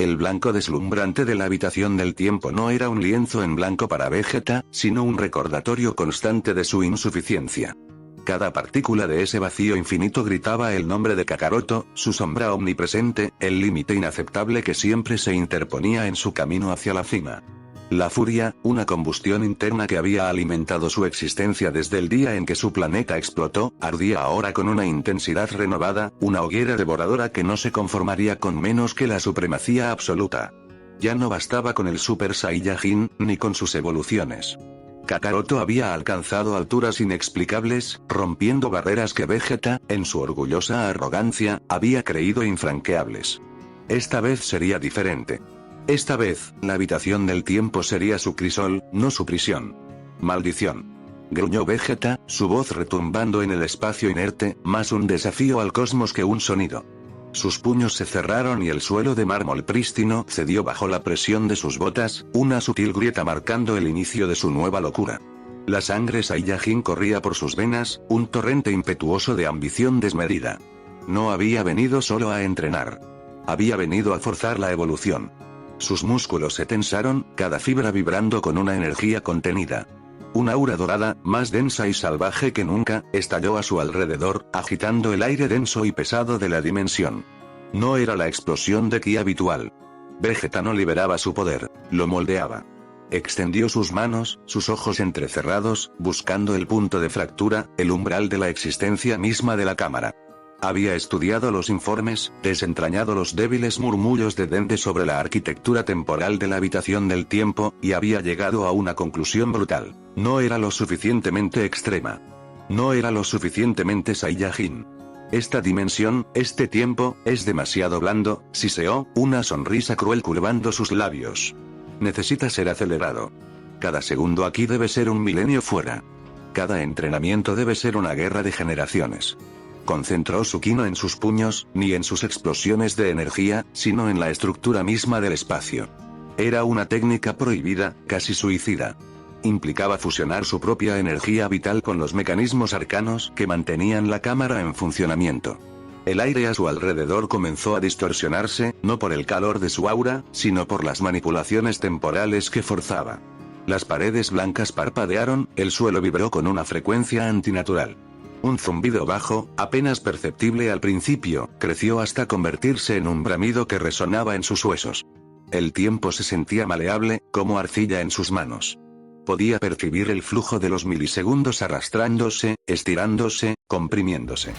El blanco deslumbrante de la habitación del tiempo no era un lienzo en blanco para Vegeta, sino un recordatorio constante de su insuficiencia. Cada partícula de ese vacío infinito gritaba el nombre de Kakaroto, su sombra omnipresente, el límite inaceptable que siempre se interponía en su camino hacia la cima. La furia, una combustión interna que había alimentado su existencia desde el día en que su planeta explotó, ardía ahora con una intensidad renovada, una hoguera devoradora que no se conformaría con menos que la supremacía absoluta. Ya no bastaba con el Super Saiyajin, ni con sus evoluciones. Kakaroto había alcanzado alturas inexplicables, rompiendo barreras que Vegeta, en su orgullosa arrogancia, había creído infranqueables. Esta vez sería diferente. Esta vez, la habitación del tiempo sería su crisol, no su prisión. Maldición. Gruñó Vegeta, su voz retumbando en el espacio inerte, más un desafío al cosmos que un sonido. Sus puños se cerraron y el suelo de mármol prístino cedió bajo la presión de sus botas, una sutil grieta marcando el inicio de su nueva locura. La sangre Saiyajin corría por sus venas, un torrente impetuoso de ambición desmedida. No había venido solo a entrenar. Había venido a forzar la evolución. Sus músculos se tensaron, cada fibra vibrando con una energía contenida. Una aura dorada, más densa y salvaje que nunca, estalló a su alrededor, agitando el aire denso y pesado de la dimensión. No era la explosión de ki habitual. Vegeta no liberaba su poder, lo moldeaba. Extendió sus manos, sus ojos entrecerrados, buscando el punto de fractura, el umbral de la existencia misma de la cámara. Había estudiado los informes, desentrañado los débiles murmullos de Dende sobre la arquitectura temporal de la habitación del tiempo, y había llegado a una conclusión brutal. No era lo suficientemente extrema. No era lo suficientemente Saiyajin. Esta dimensión, este tiempo, es demasiado blando, siseó, una sonrisa cruel curvando sus labios. Necesita ser acelerado. Cada segundo aquí debe ser un milenio fuera. Cada entrenamiento debe ser una guerra de generaciones. Concentró su ki no en sus puños, ni en sus explosiones de energía, sino en la estructura misma del espacio. Era una técnica prohibida, casi suicida. Implicaba fusionar su propia energía vital con los mecanismos arcanos que mantenían la cámara en funcionamiento. El aire a su alrededor comenzó a distorsionarse, no por el calor de su aura, sino por las manipulaciones temporales que forzaba. Las paredes blancas parpadearon, el suelo vibró con una frecuencia antinatural. Un zumbido bajo, apenas perceptible al principio, creció hasta convertirse en un bramido que resonaba en sus huesos. El tiempo se sentía maleable, como arcilla en sus manos. Podía percibir el flujo de los milisegundos arrastrándose, estirándose, comprimiéndose.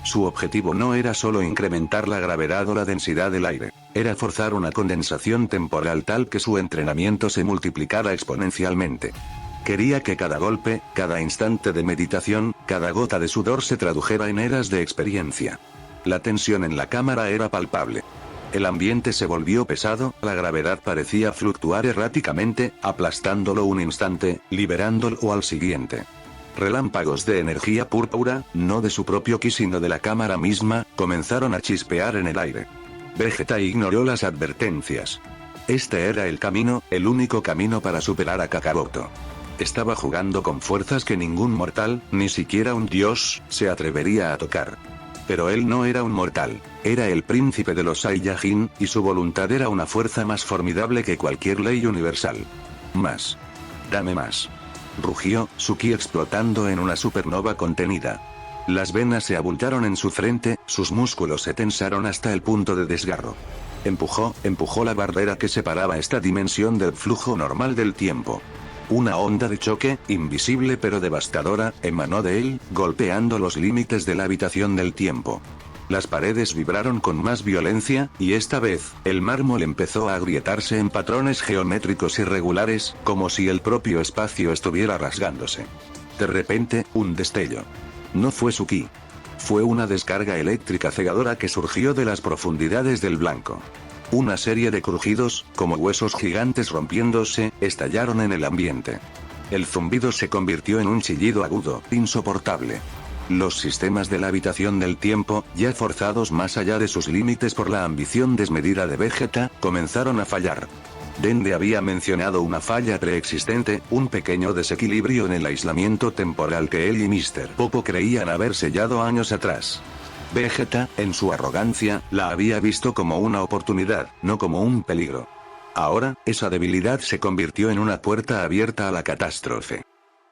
Su objetivo no era solo incrementar la gravedad o la densidad del aire, era forzar una condensación temporal tal que su entrenamiento se multiplicara exponencialmente. Quería que cada golpe, cada instante de meditación, cada gota de sudor se tradujera en eras de experiencia. La tensión en la cámara era palpable. El ambiente se volvió pesado, la gravedad parecía fluctuar erráticamente, aplastándolo un instante, liberándolo al siguiente. Relámpagos de energía púrpura, no de su propio ki sino de la cámara misma, comenzaron a chispear en el aire. Vegeta ignoró las advertencias. Este era el camino, el único camino para superar a Kakaroto. Estaba jugando con fuerzas que ningún mortal, ni siquiera un dios, se atrevería a tocar. Pero él no era un mortal, era el príncipe de los Saiyajin, y su voluntad era una fuerza más formidable que cualquier ley universal. Más. Dame más. Rugió, su ki explotando en una supernova contenida. Las venas se abultaron en su frente, sus músculos se tensaron hasta el punto de desgarro. Empujó la barrera que separaba esta dimensión del flujo normal del tiempo. Una onda de choque, invisible pero devastadora, emanó de él, golpeando los límites de la habitación del tiempo. Las paredes vibraron con más violencia, y esta vez, el mármol empezó a agrietarse en patrones geométricos irregulares, como si el propio espacio estuviera rasgándose. De repente, un destello. No fue su ki. Fue una descarga eléctrica cegadora que surgió de las profundidades del blanco. Una serie de crujidos, como huesos gigantes rompiéndose, estallaron en el ambiente. El zumbido se convirtió en un chillido agudo, insoportable. Los sistemas de la habitación del tiempo, ya forzados más allá de sus límites por la ambición desmedida de Vegeta, comenzaron a fallar. Dende había mencionado una falla preexistente, un pequeño desequilibrio en el aislamiento temporal que él y Mr. Popo creían haber sellado años atrás. Vegeta, en su arrogancia, la había visto como una oportunidad, no como un peligro. Ahora, esa debilidad se convirtió en una puerta abierta a la catástrofe.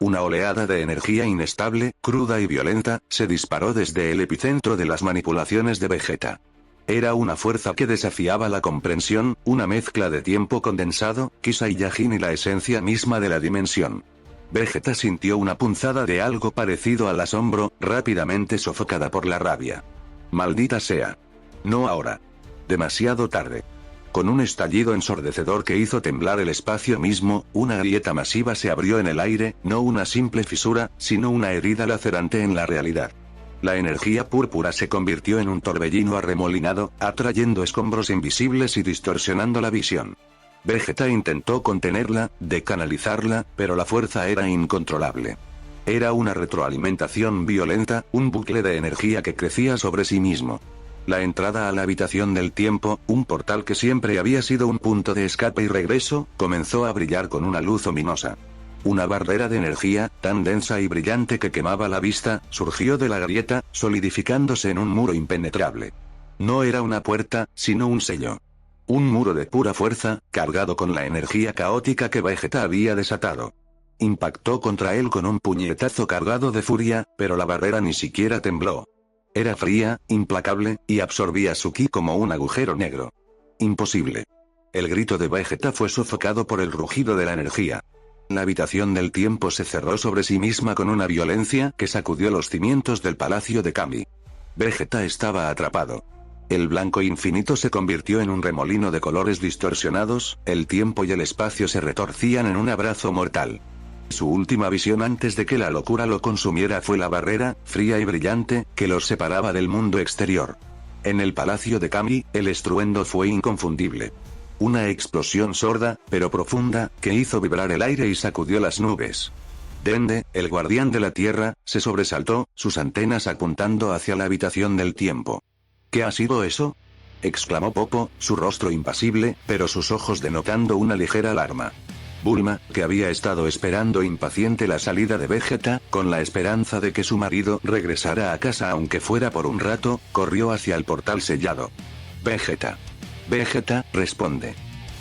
Una oleada de energía inestable, cruda y violenta, se disparó desde el epicentro de las manipulaciones de Vegeta. Era una fuerza que desafiaba la comprensión, una mezcla de tiempo condensado, Ki Saiyajin y la esencia misma de la dimensión. Vegeta sintió una punzada de algo parecido al asombro, rápidamente sofocada por la rabia. Maldita sea. No ahora. Demasiado tarde. Con un estallido ensordecedor que hizo temblar el espacio mismo, una grieta masiva se abrió en el aire, no una simple fisura, sino una herida lacerante en la realidad. La energía púrpura se convirtió en un torbellino arremolinado, atrayendo escombros invisibles y distorsionando la visión. Vegeta intentó contenerla, decanalizarla, pero la fuerza era incontrolable. Era una retroalimentación violenta, un bucle de energía que crecía sobre sí mismo. La entrada a la habitación del tiempo, un portal que siempre había sido un punto de escape y regreso, comenzó a brillar con una luz ominosa. Una barrera de energía, tan densa y brillante que quemaba la vista, surgió de la grieta, solidificándose en un muro impenetrable. No era una puerta, sino un sello. Un muro de pura fuerza, cargado con la energía caótica que Vegeta había desatado. Impactó contra él con un puñetazo cargado de furia, pero la barrera ni siquiera tembló. Era fría, implacable, y absorbía su ki como un agujero negro. Imposible. El grito de Vegeta fue sofocado por el rugido de la energía. La habitación del tiempo se cerró sobre sí misma con una violencia que sacudió los cimientos del palacio de Kami. Vegeta estaba atrapado. El blanco infinito se convirtió en un remolino de colores distorsionados, el tiempo y el espacio se retorcían en un abrazo mortal. Su última visión antes de que la locura lo consumiera fue la barrera, fría y brillante, que los separaba del mundo exterior. En el palacio de Kami, el estruendo fue inconfundible. Una explosión sorda, pero profunda, que hizo vibrar el aire y sacudió las nubes. Dende, el guardián de la tierra, se sobresaltó, sus antenas apuntando hacia la habitación del tiempo. ¿Qué ha sido eso?, exclamó Popo, su rostro impasible, pero sus ojos denotando una ligera alarma. Bulma, que había estado esperando impaciente la salida de Vegeta, con la esperanza de que su marido regresara a casa aunque fuera por un rato, corrió hacia el portal sellado. Vegeta. Vegeta, responde.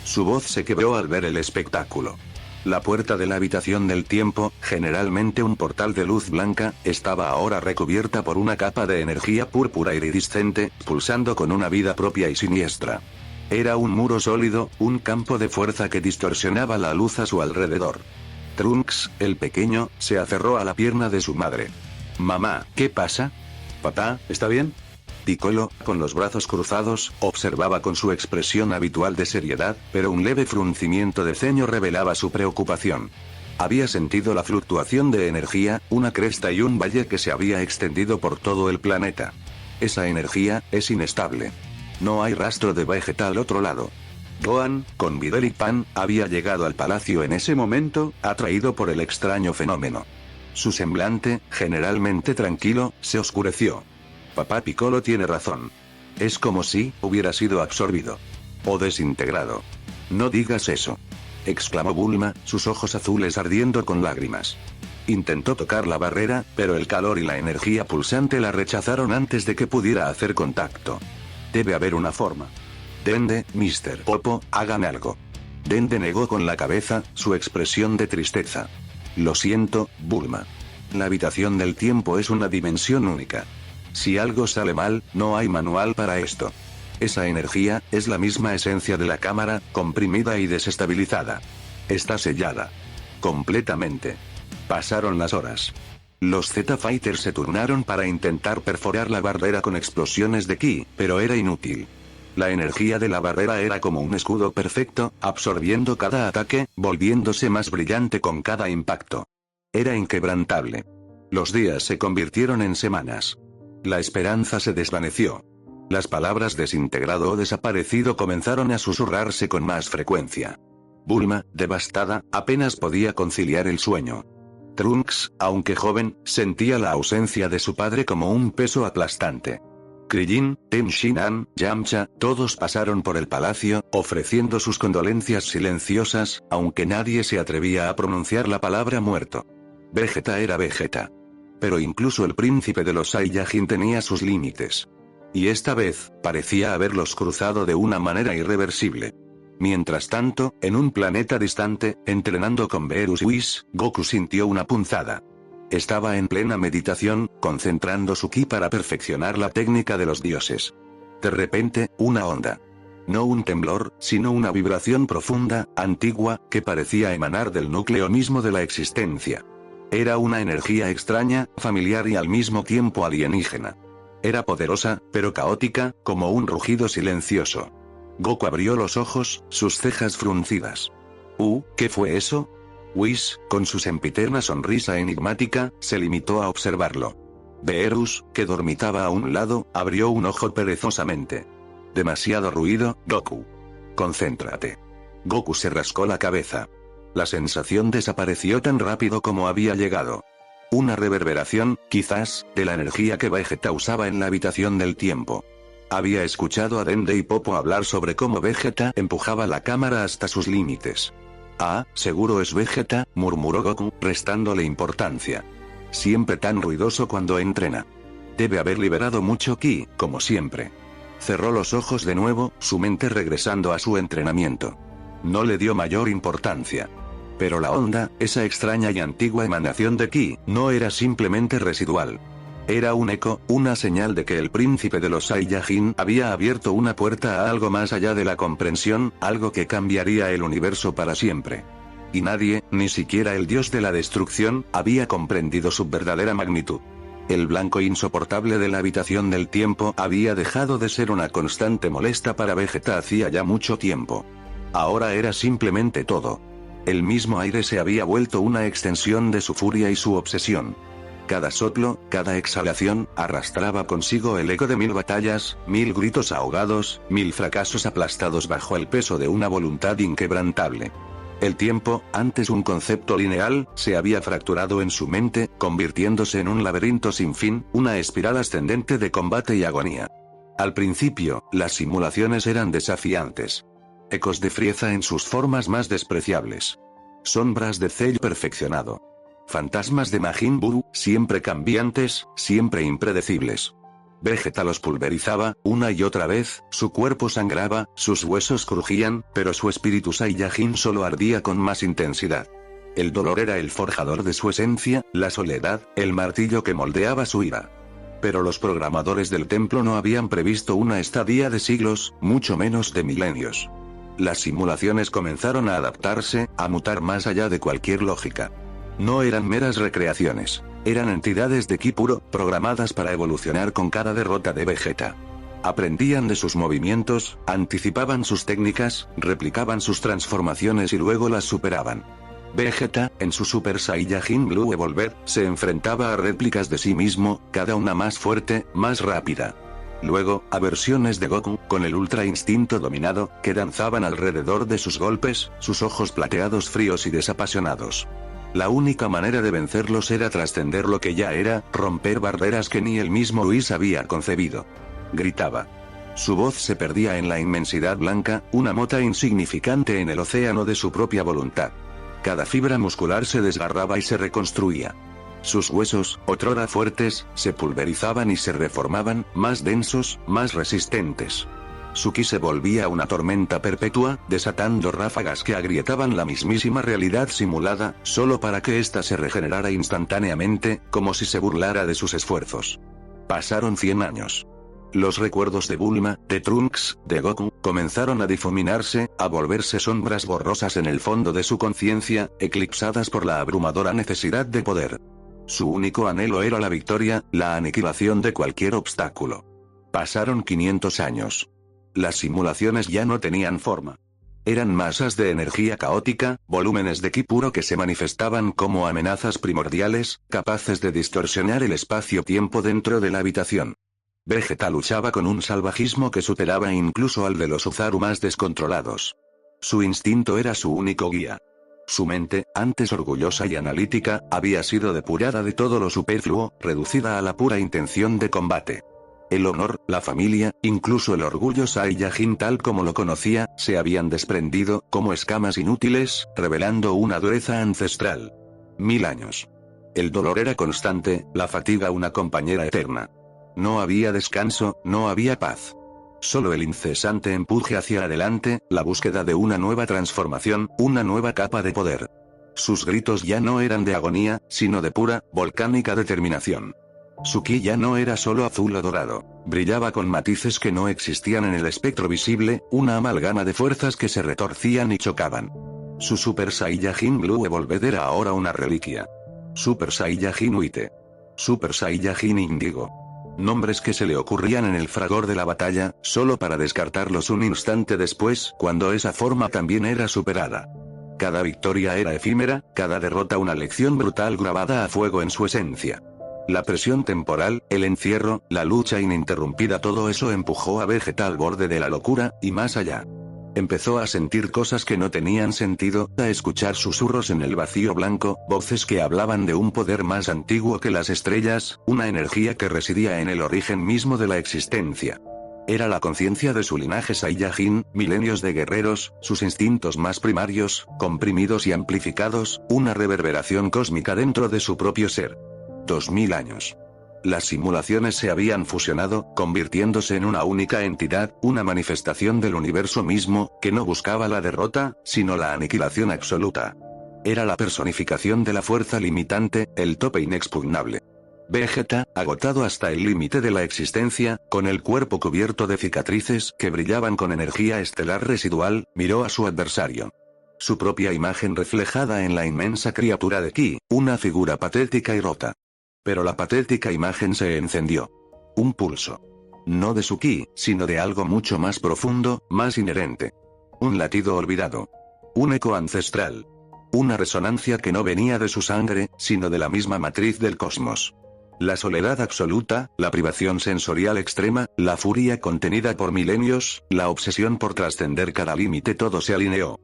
Su voz se quebró al ver el espectáculo. La puerta de la habitación del tiempo, generalmente un portal de luz blanca, estaba ahora recubierta por una capa de energía púrpura iridiscente, pulsando con una vida propia y siniestra. Era un muro sólido, un campo de fuerza que distorsionaba la luz a su alrededor. Trunks, el pequeño, se aferró a la pierna de su madre. Mamá, ¿qué pasa? Papá, ¿está bien? Piccolo, con los brazos cruzados, observaba con su expresión habitual de seriedad, pero un leve fruncimiento de ceño revelaba su preocupación. Había sentido la fluctuación de energía, una cresta y un valle que se había extendido por todo el planeta. Esa energía es inestable. No hay rastro de Vegeta al otro lado. Gohan, con Videl y Pan, había llegado al palacio en ese momento, atraído por el extraño fenómeno. Su semblante, generalmente tranquilo, se oscureció. Papá Piccolo tiene razón. Es como si hubiera sido absorbido. O desintegrado. No digas eso, exclamó Bulma, sus ojos azules ardiendo con lágrimas. Intentó tocar la barrera, pero el calor y la energía pulsante la rechazaron antes de que pudiera hacer contacto. Debe haber una forma. Dende, Mr. Popo, hagan algo. Dende negó con la cabeza, su expresión de tristeza. Lo siento, Bulma. La habitación del tiempo es una dimensión única. Si algo sale mal, no hay manual para esto. Esa energía, es la misma esencia de la cámara, comprimida y desestabilizada. Está sellada. Completamente. Pasaron las horas. Los Z-Fighters se turnaron para intentar perforar la barrera con explosiones de ki, pero era inútil. La energía de la barrera era como un escudo perfecto, absorbiendo cada ataque, volviéndose más brillante con cada impacto. Era inquebrantable. Los días se convirtieron en semanas. La esperanza se desvaneció. Las palabras desintegrado o desaparecido comenzaron a susurrarse con más frecuencia. Bulma, devastada, apenas podía conciliar el sueño. Trunks, aunque joven, sentía la ausencia de su padre como un peso aplastante. Krillin, Tenshinhan, Yamcha, todos pasaron por el palacio, ofreciendo sus condolencias silenciosas, aunque nadie se atrevía a pronunciar la palabra muerto. Vegeta era Vegeta. Pero incluso el príncipe de los Saiyajin tenía sus límites. Y esta vez, parecía haberlos cruzado de una manera irreversible. Mientras tanto, en un planeta distante, entrenando con Beerus y Whis, Goku sintió una punzada. Estaba en plena meditación, concentrando su ki para perfeccionar la técnica de los dioses. De repente, una onda. No un temblor, sino una vibración profunda, antigua, que parecía emanar del núcleo mismo de la existencia. Era una energía extraña, familiar y al mismo tiempo alienígena. Era poderosa, pero caótica, como un rugido silencioso. Goku abrió los ojos, sus cejas fruncidas. ¿Qué fue eso? Whis, con su sempiterna sonrisa enigmática, se limitó a observarlo. Beerus, que dormitaba a un lado, abrió un ojo perezosamente. Demasiado ruido, Goku. Concéntrate. Goku se rascó la cabeza. La sensación desapareció tan rápido como había llegado. Una reverberación, quizás, de la energía que Vegeta usaba en la habitación del tiempo. Había escuchado a Dende y Popo hablar sobre cómo Vegeta empujaba la cámara hasta sus límites. Seguro es Vegeta, murmuró Goku, restándole importancia. Siempre tan ruidoso cuando entrena. Debe haber liberado mucho ki, como siempre. Cerró los ojos de nuevo, su mente regresando a su entrenamiento. No le dio mayor importancia. Pero la onda, esa extraña y antigua emanación de ki, no era simplemente residual. Era un eco, una señal de que el príncipe de los Saiyajin había abierto una puerta a algo más allá de la comprensión, algo que cambiaría el universo para siempre. Y nadie, ni siquiera el dios de la destrucción, había comprendido su verdadera magnitud. El blanco insoportable de la habitación del tiempo había dejado de ser una constante molesta para Vegeta hacía ya mucho tiempo. Ahora era simplemente todo. El mismo aire se había vuelto una extensión de su furia y su obsesión. Cada soplo, cada exhalación, arrastraba consigo el eco de 1000 batallas, 1000 gritos ahogados, 1000 fracasos aplastados bajo el peso de una voluntad inquebrantable. El tiempo, antes un concepto lineal, se había fracturado en su mente, convirtiéndose en un laberinto sin fin, una espiral ascendente de combate y agonía. Al principio, las simulaciones eran desafiantes. Ecos de Frieza en sus formas más despreciables. Sombras de Cell perfeccionado. Fantasmas de Majin Buu, siempre cambiantes, siempre impredecibles. Vegeta los pulverizaba, una y otra vez, su cuerpo sangraba, sus huesos crujían, pero su espíritu Saiyajin solo ardía con más intensidad. El dolor era el forjador de su esencia, la soledad, el martillo que moldeaba su ira. Pero los programadores del templo no habían previsto una estadía de siglos, mucho menos de milenios. Las simulaciones comenzaron a adaptarse, a mutar más allá de cualquier lógica. No eran meras recreaciones. Eran entidades de ki puro, programadas para evolucionar con cada derrota de Vegeta. Aprendían de sus movimientos, anticipaban sus técnicas, replicaban sus transformaciones y luego las superaban. Vegeta, en su Super Saiyajin Blue Evolver, se enfrentaba a réplicas de sí mismo, cada una más fuerte, más rápida. Luego, a versiones de Goku, con el Ultra Instinto dominado, que danzaban alrededor de sus golpes, sus ojos plateados fríos y desapasionados. La única manera de vencerlos era trascender lo que ya era, romper barreras que ni el mismo Whis había concebido. Gritaba. Su voz se perdía en la inmensidad blanca, una mota insignificante en el océano de su propia voluntad. Cada fibra muscular se desgarraba y se reconstruía. Sus huesos, otrora fuertes, se pulverizaban y se reformaban, más densos, más resistentes. Su ki se volvía una tormenta perpetua, desatando ráfagas que agrietaban la mismísima realidad simulada, solo para que ésta se regenerara instantáneamente, como si se burlara de sus esfuerzos. Pasaron 100 años. Los recuerdos de Bulma, de Trunks, de Goku, comenzaron a difuminarse, a volverse sombras borrosas en el fondo de su conciencia, eclipsadas por la abrumadora necesidad de poder. Su único anhelo era la victoria, la aniquilación de cualquier obstáculo. Pasaron 500 años. Las simulaciones ya no tenían forma. Eran masas de energía caótica, volúmenes de ki puro que se manifestaban como amenazas primordiales, capaces de distorsionar el espacio-tiempo dentro de la habitación. Vegeta luchaba con un salvajismo que superaba incluso al de los Uzaru más descontrolados. Su instinto era su único guía. Su mente, antes orgullosa y analítica, había sido depurada de todo lo superfluo, reducida a la pura intención de combate. El honor, la familia, incluso el orgullo Saiyajin tal como lo conocía, se habían desprendido, como escamas inútiles, revelando una dureza ancestral. 1000 años. El dolor era constante, la fatiga una compañera eterna. no había descanso, no había paz. Solo el incesante empuje hacia adelante, la búsqueda de una nueva transformación, una nueva capa de poder. Sus gritos ya no eran de agonía, sino de pura, volcánica determinación. Su ki ya no era solo azul o dorado, brillaba con matices que no existían en el espectro visible, una amalgama de fuerzas que se retorcían y chocaban. Su Super Saiyajin Blue Evolved era ahora una reliquia. Super Saiyajin White. Super Saiyajin Indigo. Nombres que se le ocurrían en el fragor de la batalla, solo para descartarlos un instante después, cuando esa forma también era superada. Cada victoria era efímera, cada derrota una lección brutal grabada a fuego en su esencia. La presión temporal, el encierro, la lucha ininterrumpida, todo eso empujó a Vegeta al borde de la locura, y más allá. Empezó a sentir cosas que no tenían sentido, a escuchar susurros en el vacío blanco, voces que hablaban de un poder más antiguo que las estrellas, una energía que residía en el origen mismo de la existencia. Era la conciencia de su linaje Saiyajin, milenios de guerreros, sus instintos más primarios, comprimidos y amplificados, una reverberación cósmica dentro de su propio ser. 2000 años. Las simulaciones se habían fusionado, convirtiéndose en una única entidad, una manifestación del universo mismo, que no buscaba la derrota, sino la aniquilación absoluta. Era la personificación de la fuerza limitante, el tope inexpugnable. Vegeta, agotado hasta el límite de la existencia, con el cuerpo cubierto de cicatrices que brillaban con energía estelar residual, miró a su adversario. Su propia imagen reflejada en la inmensa criatura de Ki, una figura patética y rota. Pero la patética imagen se encendió. Un pulso. No de su ki, sino de algo mucho más profundo, más inherente. Un latido olvidado. Un eco ancestral. Una resonancia que no venía de su sangre, sino de la misma matriz del cosmos. La soledad absoluta, la privación sensorial extrema, la furia contenida por milenios, la obsesión por trascender cada límite, todo se alineó.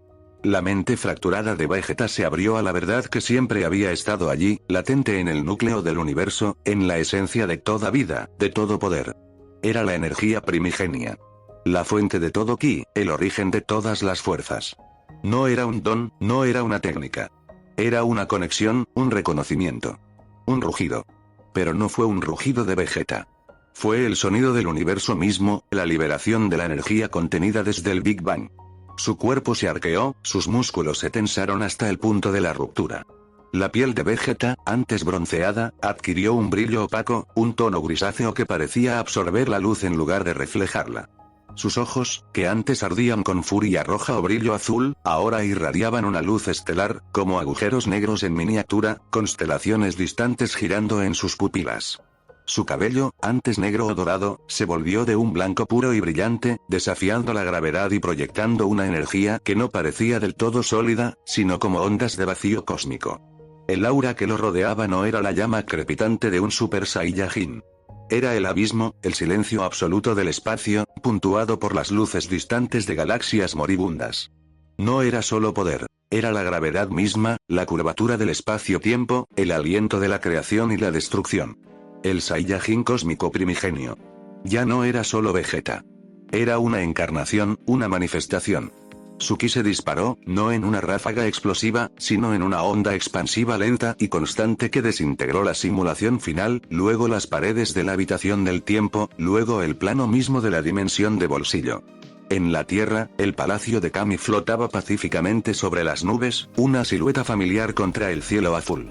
La mente fracturada de Vegeta se abrió a la verdad que siempre había estado allí, latente en el núcleo del universo, en la esencia de toda vida, de todo poder. Era la energía primigenia. La fuente de todo ki, el origen de todas las fuerzas. No era un don, no era una técnica. Era una conexión, un reconocimiento. Un rugido. Pero no fue un rugido de Vegeta. Fue el sonido del universo mismo, la liberación de la energía contenida desde el Big Bang. Su cuerpo se arqueó, sus músculos se tensaron hasta el punto de la ruptura. La piel de Vegeta, antes bronceada, adquirió un brillo opaco, un tono grisáceo que parecía absorber la luz en lugar de reflejarla. Sus ojos, que antes ardían con furia roja o brillo azul, ahora irradiaban una luz estelar, como agujeros negros en miniatura, constelaciones distantes girando en sus pupilas. Su cabello, antes negro o dorado, se volvió de un blanco puro y brillante, desafiando la gravedad y proyectando una energía que no parecía del todo sólida, sino como ondas de vacío cósmico. El aura que lo rodeaba no era la llama crepitante de un Super Saiyajin. Era el abismo, el silencio absoluto del espacio, puntuado por las luces distantes de galaxias moribundas. No era solo poder, era la gravedad misma, la curvatura del espacio-tiempo, el aliento de la creación y la destrucción. El Saiyajin cósmico primigenio. Ya no era solo Vegeta. Era una encarnación, una manifestación. Su ki se disparó, no en una ráfaga explosiva, sino en una onda expansiva lenta y constante que desintegró la simulación final, luego las paredes de la habitación del tiempo, luego el plano mismo de la dimensión de bolsillo. En la Tierra, el palacio de Kami flotaba pacíficamente sobre las nubes, una silueta familiar contra el cielo azul.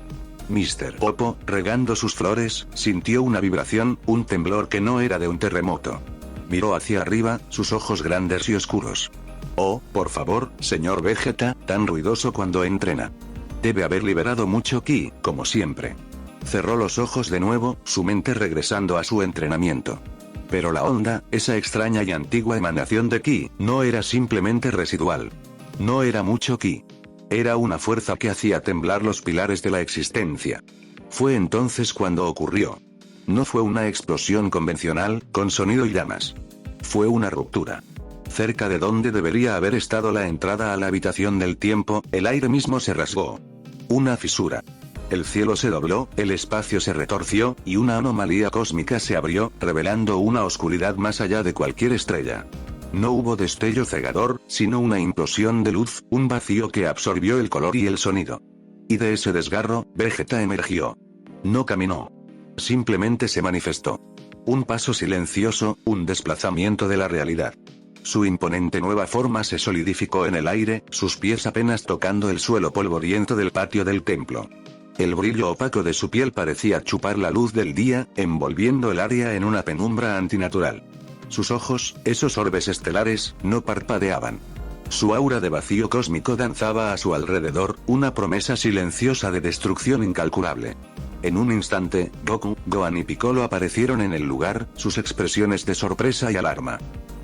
Mr. Popo, regando sus flores, sintió una vibración, un temblor que no era de un terremoto. Miró hacia arriba, sus ojos grandes y oscuros. Oh, por favor, señor Vegeta, tan ruidoso cuando entrena. Debe haber liberado mucho ki, como siempre. Cerró los ojos de nuevo, su mente regresando a su entrenamiento. Pero la onda, esa extraña y antigua emanación de ki, no era simplemente residual. No era mucho ki. Era una fuerza que hacía temblar los pilares de la existencia. Fue entonces cuando ocurrió. No fue una explosión convencional, con sonido y llamas. Fue una ruptura. Cerca de donde debería haber estado la entrada a la habitación del tiempo, el aire mismo se rasgó. Una fisura. El cielo se dobló, el espacio se retorció, y una anomalía cósmica se abrió, revelando una oscuridad más allá de cualquier estrella. No hubo destello cegador, sino una implosión de luz, un vacío que absorbió el color y el sonido. Y de ese desgarro, Vegeta emergió. No caminó. Simplemente se manifestó. Un paso silencioso, un desplazamiento de la realidad. Su imponente nueva forma se solidificó en el aire, sus pies apenas tocando el suelo polvoriento del patio del templo. El brillo opaco de su piel parecía chupar la luz del día, envolviendo el área en una penumbra antinatural. Sus ojos, esos orbes estelares, no parpadeaban. Su aura de vacío cósmico danzaba a su alrededor, una promesa silenciosa de destrucción incalculable. En un instante, Goku, Gohan y Piccolo aparecieron en el lugar, sus expresiones de sorpresa y alarma.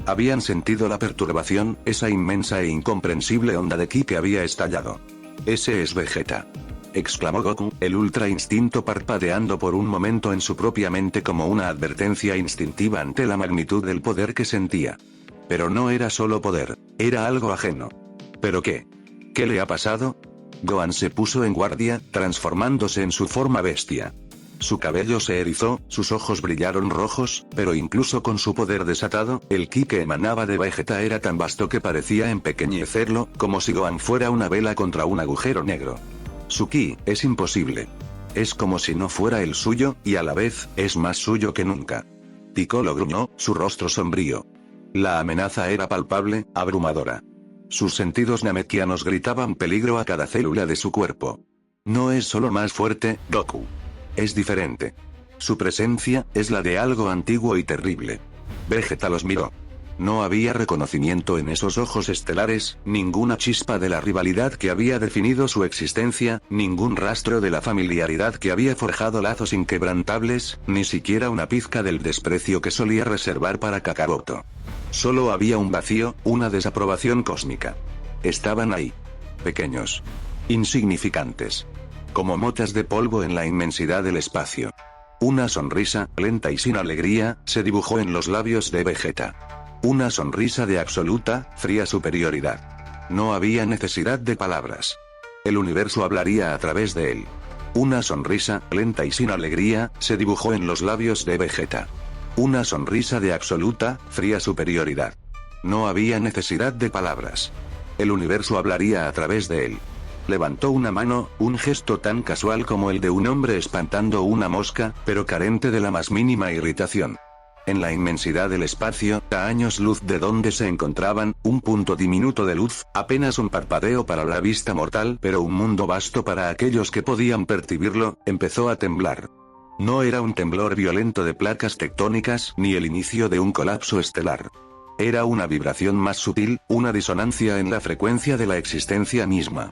Habían sentido la perturbación, esa inmensa e incomprensible onda de ki que había estallado. «Ese es Vegeta», exclamó Goku, el ultra instinto parpadeando por un momento en su propia mente como una advertencia instintiva ante la magnitud del poder que sentía. Pero no era solo poder, era algo ajeno. ¿Pero qué? ¿Qué le ha pasado? Gohan se puso en guardia, transformándose en su forma bestia. Su cabello se erizó, sus ojos brillaron rojos, pero incluso con su poder desatado, el ki que emanaba de Vegeta era tan vasto que parecía empequeñecerlo, como si Gohan fuera una vela contra un agujero negro. Su ki, es imposible. Es como si no fuera el suyo, y a la vez, es más suyo que nunca. Piccolo gruñó, su rostro sombrío. La amenaza era palpable, abrumadora. Sus sentidos namekianos gritaban peligro a cada célula de su cuerpo. No es solo más fuerte, Goku. Es diferente. Su presencia, es la de algo antiguo y terrible. Vegeta los miró. No había reconocimiento en esos ojos estelares, ninguna chispa de la rivalidad que había definido su existencia, ningún rastro de la familiaridad que había forjado lazos inquebrantables, ni siquiera una pizca del desprecio que solía reservar para Kakaroto. Solo había un vacío, una desaprobación cósmica. Estaban ahí. Pequeños. Insignificantes. Como motas de polvo en la inmensidad del espacio. Una sonrisa, lenta y sin alegría, se dibujó en los labios de Vegeta. Una sonrisa de absoluta, fría superioridad. No había necesidad de palabras. El universo hablaría a través de él. Una sonrisa, lenta y sin alegría, se dibujó en los labios de Vegeta. Una sonrisa de absoluta, fría superioridad. No había necesidad de palabras. El universo hablaría a través de él. Levantó una mano, un gesto tan casual como el de un hombre espantando una mosca, pero carente de la más mínima irritación. En la inmensidad del espacio, a años luz de donde se encontraban, un punto diminuto de luz, apenas un parpadeo para la vista mortal, pero un mundo vasto para aquellos que podían percibirlo, empezó a temblar. No era un temblor violento de placas tectónicas, ni el inicio de un colapso estelar. Era una vibración más sutil, una disonancia en la frecuencia de la existencia misma.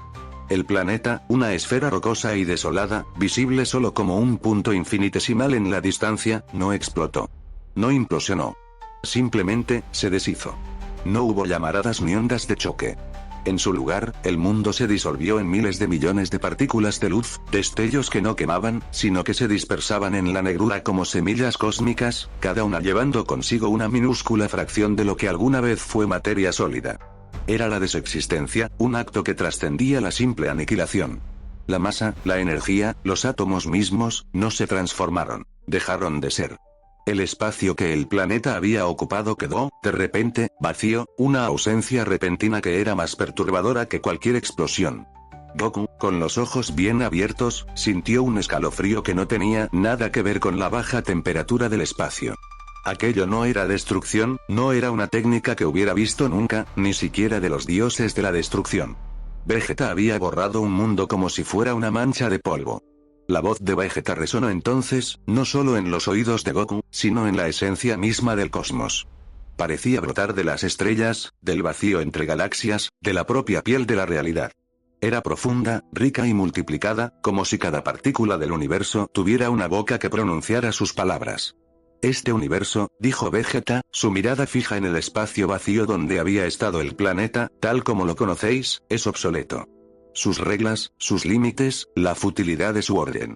El planeta, una esfera rocosa y desolada, visible solo como un punto infinitesimal en la distancia, no explotó. No implosionó. Simplemente, se deshizo. No hubo llamaradas ni ondas de choque. En su lugar, el mundo se disolvió en miles de millones de partículas de luz, destellos que no quemaban, sino que se dispersaban en la negrura como semillas cósmicas, cada una llevando consigo una minúscula fracción de lo que alguna vez fue materia sólida. Era la desexistencia, un acto que trascendía la simple aniquilación. La masa, la energía, los átomos mismos, no se transformaron, dejaron de ser. El espacio que el planeta había ocupado quedó, de repente, vacío, una ausencia repentina que era más perturbadora que cualquier explosión. Goku, con los ojos bien abiertos, sintió un escalofrío que no tenía nada que ver con la baja temperatura del espacio. Aquello no era destrucción, no era una técnica que hubiera visto nunca, ni siquiera de los dioses de la destrucción. Vegeta había borrado un mundo como si fuera una mancha de polvo. La voz de Vegeta resonó entonces, no solo en los oídos de Goku, sino en la esencia misma del cosmos. Parecía brotar de las estrellas, del vacío entre galaxias, de la propia piel de la realidad. Era profunda, rica y multiplicada, como si cada partícula del universo tuviera una boca que pronunciara sus palabras. Este universo, dijo Vegeta, su mirada fija en el espacio vacío donde había estado el planeta, tal como lo conocéis, es obsoleto. Sus reglas, sus límites, la futilidad de su orden.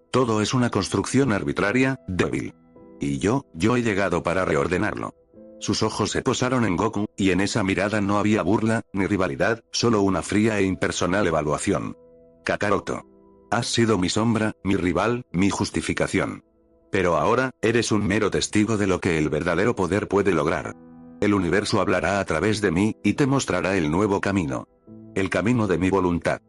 Todo es una construcción arbitraria, débil. Y yo he llegado para reordenarlo. Sus ojos se posaron en Goku, y en esa mirada no había burla, ni rivalidad, solo una fría e impersonal evaluación. Kakaroto. Has sido mi sombra, mi rival, mi justificación. Pero ahora, eres un mero testigo de lo que el verdadero poder puede lograr. El universo hablará a través de mí, y te mostrará el nuevo camino. El camino de mi voluntad.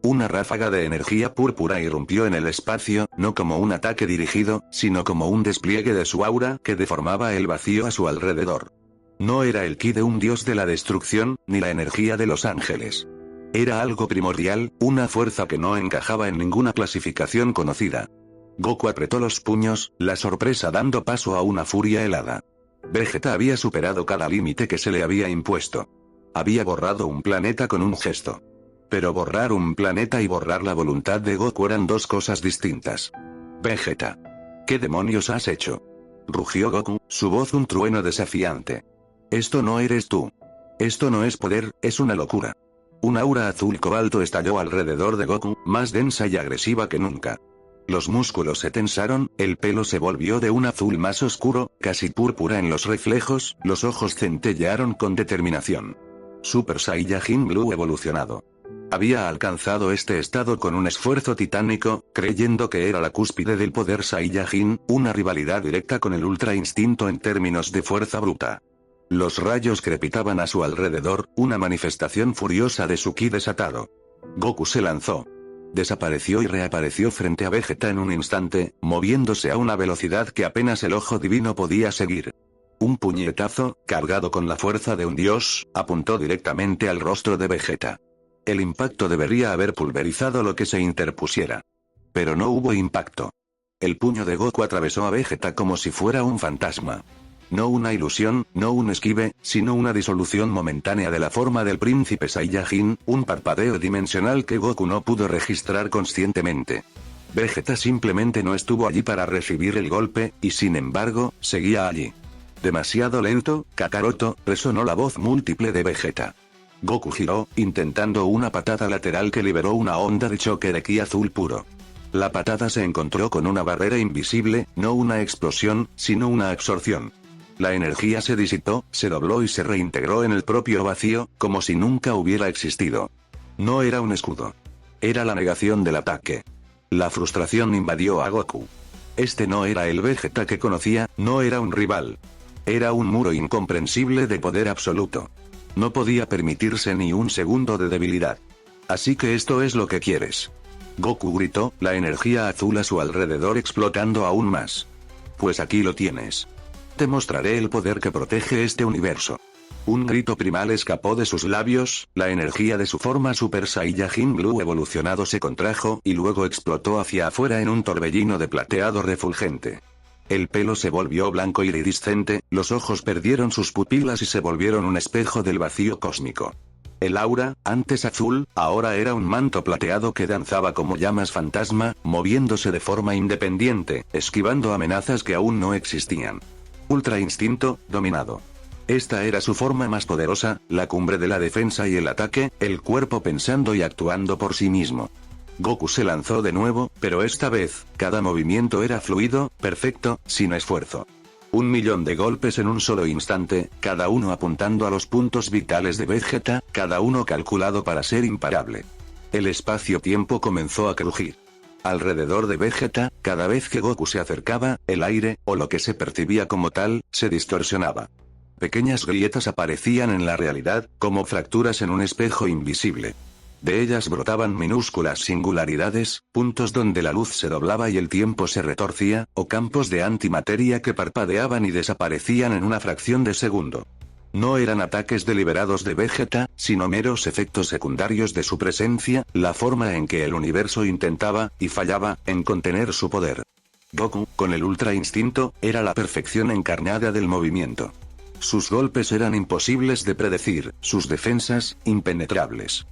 Una ráfaga de energía púrpura irrumpió en el espacio, no como un ataque dirigido, sino como un despliegue de su aura que deformaba el vacío a su alrededor. No era el ki de un dios de la destrucción, ni la energía de los ángeles. Era algo primordial, una fuerza que no encajaba en ninguna clasificación conocida. Goku apretó los puños, la sorpresa dando paso a una furia helada. Vegeta había superado cada límite que se le había impuesto. Había borrado un planeta con un gesto. Pero borrar un planeta y borrar la voluntad de Goku eran dos cosas distintas. Vegeta. ¿Qué demonios has hecho? Rugió Goku, su voz un trueno desafiante. Esto no eres tú. Esto no es poder, es una locura. Un aura azul cobalto estalló alrededor de Goku, más densa y agresiva que nunca. Los músculos se tensaron, el pelo se volvió de un azul más oscuro, casi púrpura en los reflejos, los ojos centellearon con determinación. Super Saiyajin Blue evolucionado. Había alcanzado este estado con un esfuerzo titánico, creyendo que era la cúspide del poder Saiyajin, una rivalidad directa con el Ultra Instinto en términos de fuerza bruta. Los rayos crepitaban a su alrededor, una manifestación furiosa de su ki desatado. Goku se lanzó. Desapareció y reapareció frente a Vegeta en un instante, moviéndose a una velocidad que apenas el ojo divino podía seguir. Un puñetazo, cargado con la fuerza de un dios, apuntó directamente al rostro de Vegeta. El impacto debería haber pulverizado lo que se interpusiera. Pero no hubo impacto. El puño de Goku atravesó a Vegeta como si fuera un fantasma. No una ilusión, no un esquive, sino una disolución momentánea de la forma del príncipe Saiyajin, un parpadeo dimensional que Goku no pudo registrar conscientemente. Vegeta simplemente no estuvo allí para recibir el golpe, y sin embargo, seguía allí. Demasiado lento, Kakaroto, resonó la voz múltiple de Vegeta. Goku giró, intentando una patada lateral que liberó una onda de choque de ki azul puro. La patada se encontró con una barrera invisible, no una explosión, sino una absorción. La energía se disipó, se dobló y se reintegró en el propio vacío, como si nunca hubiera existido. No era un escudo. Era la negación del ataque. La frustración invadió a Goku. Este no era el Vegeta que conocía, no era un rival. Era un muro incomprensible de poder absoluto. No podía permitirse ni un segundo de debilidad. Así que esto es lo que quieres. Goku gritó, la energía azul a su alrededor explotando aún más. Pues aquí lo tienes. Te mostraré el poder que protege este universo. Un grito primal escapó de sus labios, la energía de su forma Super Saiyajin Blue evolucionado se contrajo y luego explotó hacia afuera en un torbellino de plateado refulgente. El pelo se volvió blanco y iridiscente, los ojos perdieron sus pupilas y se volvieron un espejo del vacío cósmico. El aura, antes azul, ahora era un manto plateado que danzaba como llamas fantasma, moviéndose de forma independiente, esquivando amenazas que aún no existían. Ultra Instinto, dominado. Esta era su forma más poderosa, la cumbre de la defensa y el ataque, el cuerpo pensando y actuando por sí mismo. Goku se lanzó de nuevo, pero esta vez, cada movimiento era fluido, perfecto, sin esfuerzo. 1.000.000 de golpes en un solo instante, cada uno apuntando a los puntos vitales de Vegeta, cada uno calculado para ser imparable. El espacio-tiempo comenzó a crujir. Alrededor de Vegeta, cada vez que Goku se acercaba, el aire, o lo que se percibía como tal, se distorsionaba. Pequeñas grietas aparecían en la realidad, como fracturas en un espejo invisible. De ellas brotaban minúsculas singularidades, puntos donde la luz se doblaba y el tiempo se retorcía, o campos de antimateria que parpadeaban y desaparecían en una fracción de segundo. No eran ataques deliberados de Vegeta, sino meros efectos secundarios de su presencia, la forma en que el universo intentaba, y fallaba, en contener su poder. Goku, con el Ultra Instinto, era la perfección encarnada del movimiento. Sus golpes eran imposibles de predecir, sus defensas, impenetrables.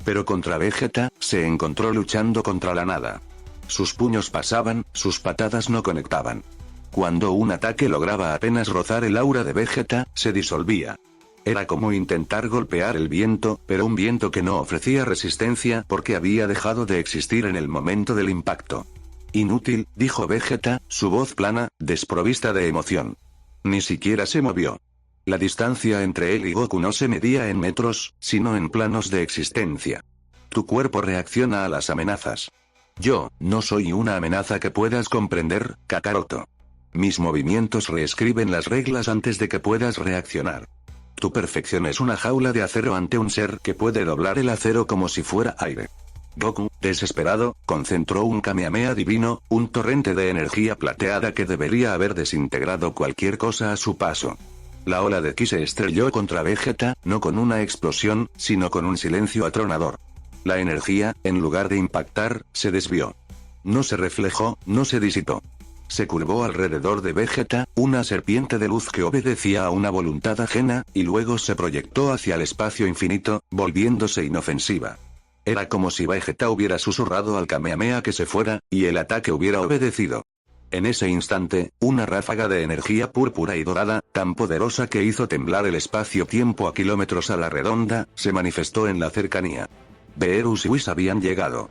Pero contra Vegeta, se encontró luchando contra la nada. Sus puños pasaban, sus patadas no conectaban. Cuando un ataque lograba apenas rozar el aura de Vegeta, se disolvía. Era como intentar golpear el viento, pero un viento que no ofrecía resistencia porque había dejado de existir en el momento del impacto. Inútil, dijo Vegeta, su voz plana, desprovista de emoción. Ni siquiera se movió. La distancia entre él y Goku no se medía en metros, sino en planos de existencia. Tu cuerpo reacciona a las amenazas. Yo, no soy una amenaza que puedas comprender, Kakaroto. Mis movimientos reescriben las reglas antes de que puedas reaccionar. Tu perfección es una jaula de acero ante un ser que puede doblar el acero como si fuera aire. Goku, desesperado, concentró un Kamehameha divino, un torrente de energía plateada que debería haber desintegrado cualquier cosa a su paso. La ola de ki se estrelló contra Vegeta, no con una explosión, sino con un silencio atronador. La energía, en lugar de impactar, se desvió. No se reflejó, no se disipó. Se curvó alrededor de Vegeta, una serpiente de luz que obedecía a una voluntad ajena, y luego se proyectó hacia el espacio infinito, volviéndose inofensiva. Era como si Vegeta hubiera susurrado al Kamehameha que se fuera, y el ataque hubiera obedecido. En ese instante, una ráfaga de energía púrpura y dorada, tan poderosa que hizo temblar el espacio-tiempo a kilómetros a la redonda, se manifestó en la cercanía. Beerus y Whis habían llegado.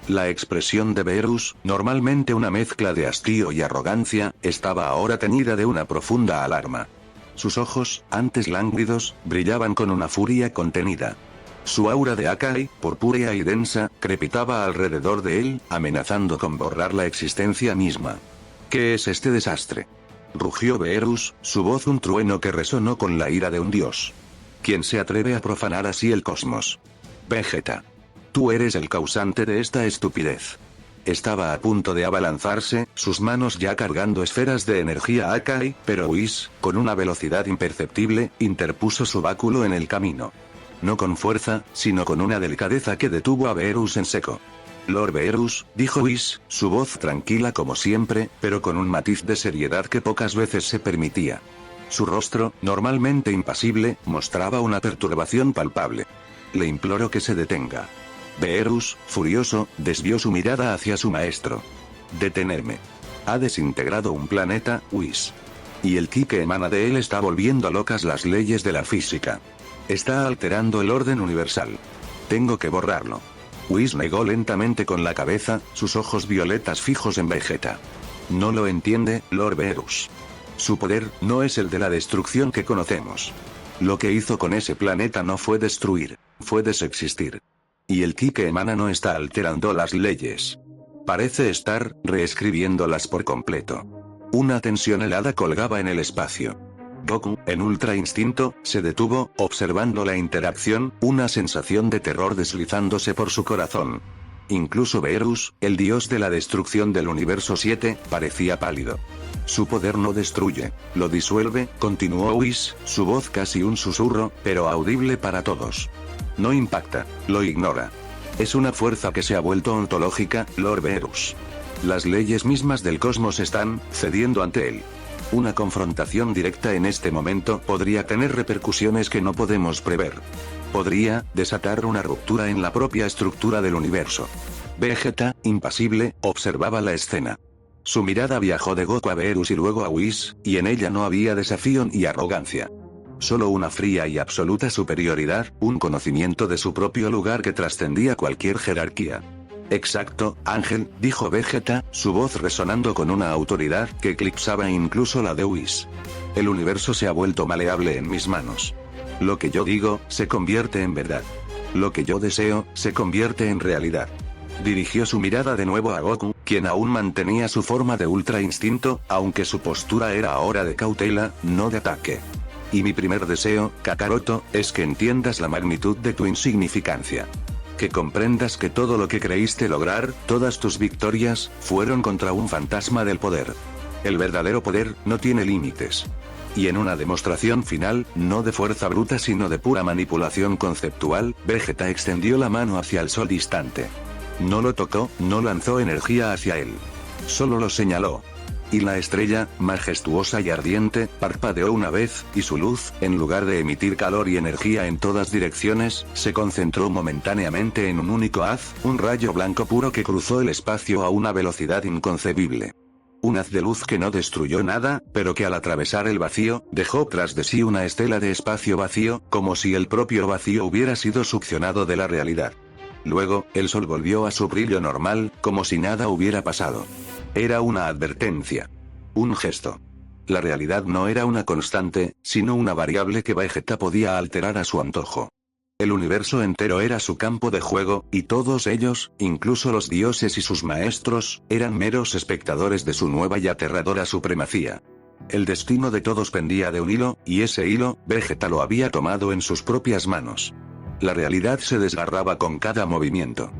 La expresión de Beerus, normalmente una mezcla de hastío y arrogancia, estaba ahora teñida de una profunda alarma. Sus ojos, antes lánguidos, brillaban con una furia contenida. Su aura de Akai, purpúrea y densa, crepitaba alrededor de él, amenazando con borrar la existencia misma. ¿Qué es este desastre?, rugió Beerus, su voz un trueno que resonó con la ira de un dios. ¿Quién se atreve a profanar así el cosmos? Vegeta. Tú eres el causante de esta estupidez. Estaba a punto de abalanzarse, sus manos ya cargando esferas de energía Akai, pero Whis, con una velocidad imperceptible, interpuso su báculo en el camino. No con fuerza, sino con una delicadeza que detuvo a Beerus en seco. Lord Beerus, dijo Whis, su voz tranquila como siempre, pero con un matiz de seriedad que pocas veces se permitía. Su rostro, normalmente impasible, mostraba una perturbación palpable. Le imploro que se detenga. Beerus, furioso, desvió su mirada hacia su maestro. Detenerme. Ha desintegrado un planeta, Whis. Y el ki que emana de él está volviendo locas las leyes de la física. Está alterando el orden universal. Tengo que borrarlo. Whis negó lentamente con la cabeza, sus ojos violetas fijos en Vegeta. No lo entiende, Lord Beerus. Su poder no es el de la destrucción que conocemos. Lo que hizo con ese planeta no fue destruir, fue desexistir. Y el ki que emana no está alterando las leyes. Parece estar reescribiéndolas por completo. Una tensión helada colgaba en el espacio. Goku, en ultra instinto, se detuvo, observando la interacción, una sensación de terror deslizándose por su corazón. Incluso Beerus, el dios de la destrucción del universo 7, parecía pálido. Su poder no destruye, lo disuelve, continuó Whis, su voz casi un susurro, pero audible para todos. No impacta, lo ignora. Es una fuerza que se ha vuelto ontológica, Lord Beerus. Las leyes mismas del cosmos están cediendo ante él. Una confrontación directa en este momento podría tener repercusiones que no podemos prever. Podría desatar una ruptura en la propia estructura del universo. Vegeta, impasible, observaba la escena. Su mirada viajó de Goku a Beerus y luego a Whis, y en ella no había desafío ni arrogancia. Solo una fría y absoluta superioridad, un conocimiento de su propio lugar que trascendía cualquier jerarquía. Exacto, Ángel, dijo Vegeta, su voz resonando con una autoridad que eclipsaba incluso la de Whis. El universo se ha vuelto maleable en mis manos. Lo que yo digo, se convierte en verdad. Lo que yo deseo, se convierte en realidad. Dirigió su mirada de nuevo a Goku, quien aún mantenía su forma de ultra instinto, aunque su postura era ahora de cautela, no de ataque. Y mi primer deseo, Kakaroto, es que entiendas la magnitud de tu insignificancia. Que comprendas que todo lo que creíste lograr, todas tus victorias, fueron contra un fantasma del poder. El verdadero poder no tiene límites. Y en una demostración final, no de fuerza bruta sino de pura manipulación conceptual, Vegeta extendió la mano hacia el sol distante. No lo tocó, no lanzó energía hacia él. Solo lo señaló. Y la estrella, majestuosa y ardiente, parpadeó una vez, y su luz, en lugar de emitir calor y energía en todas direcciones, se concentró momentáneamente en un único haz, un rayo blanco puro que cruzó el espacio a una velocidad inconcebible. Un haz de luz que no destruyó nada, pero que al atravesar el vacío, dejó tras de sí una estela de espacio vacío, como si el propio vacío hubiera sido succionado de la realidad. Luego, el sol volvió a su brillo normal, como si nada hubiera pasado. Era una advertencia. Un gesto. La realidad no era una constante, sino una variable que Vegeta podía alterar a su antojo. El universo entero era su campo de juego, y todos ellos, incluso los dioses y sus maestros, eran meros espectadores de su nueva y aterradora supremacía. El destino de todos pendía de un hilo, y ese hilo, Vegeta lo había tomado en sus propias manos. La realidad se desgarraba con cada movimiento.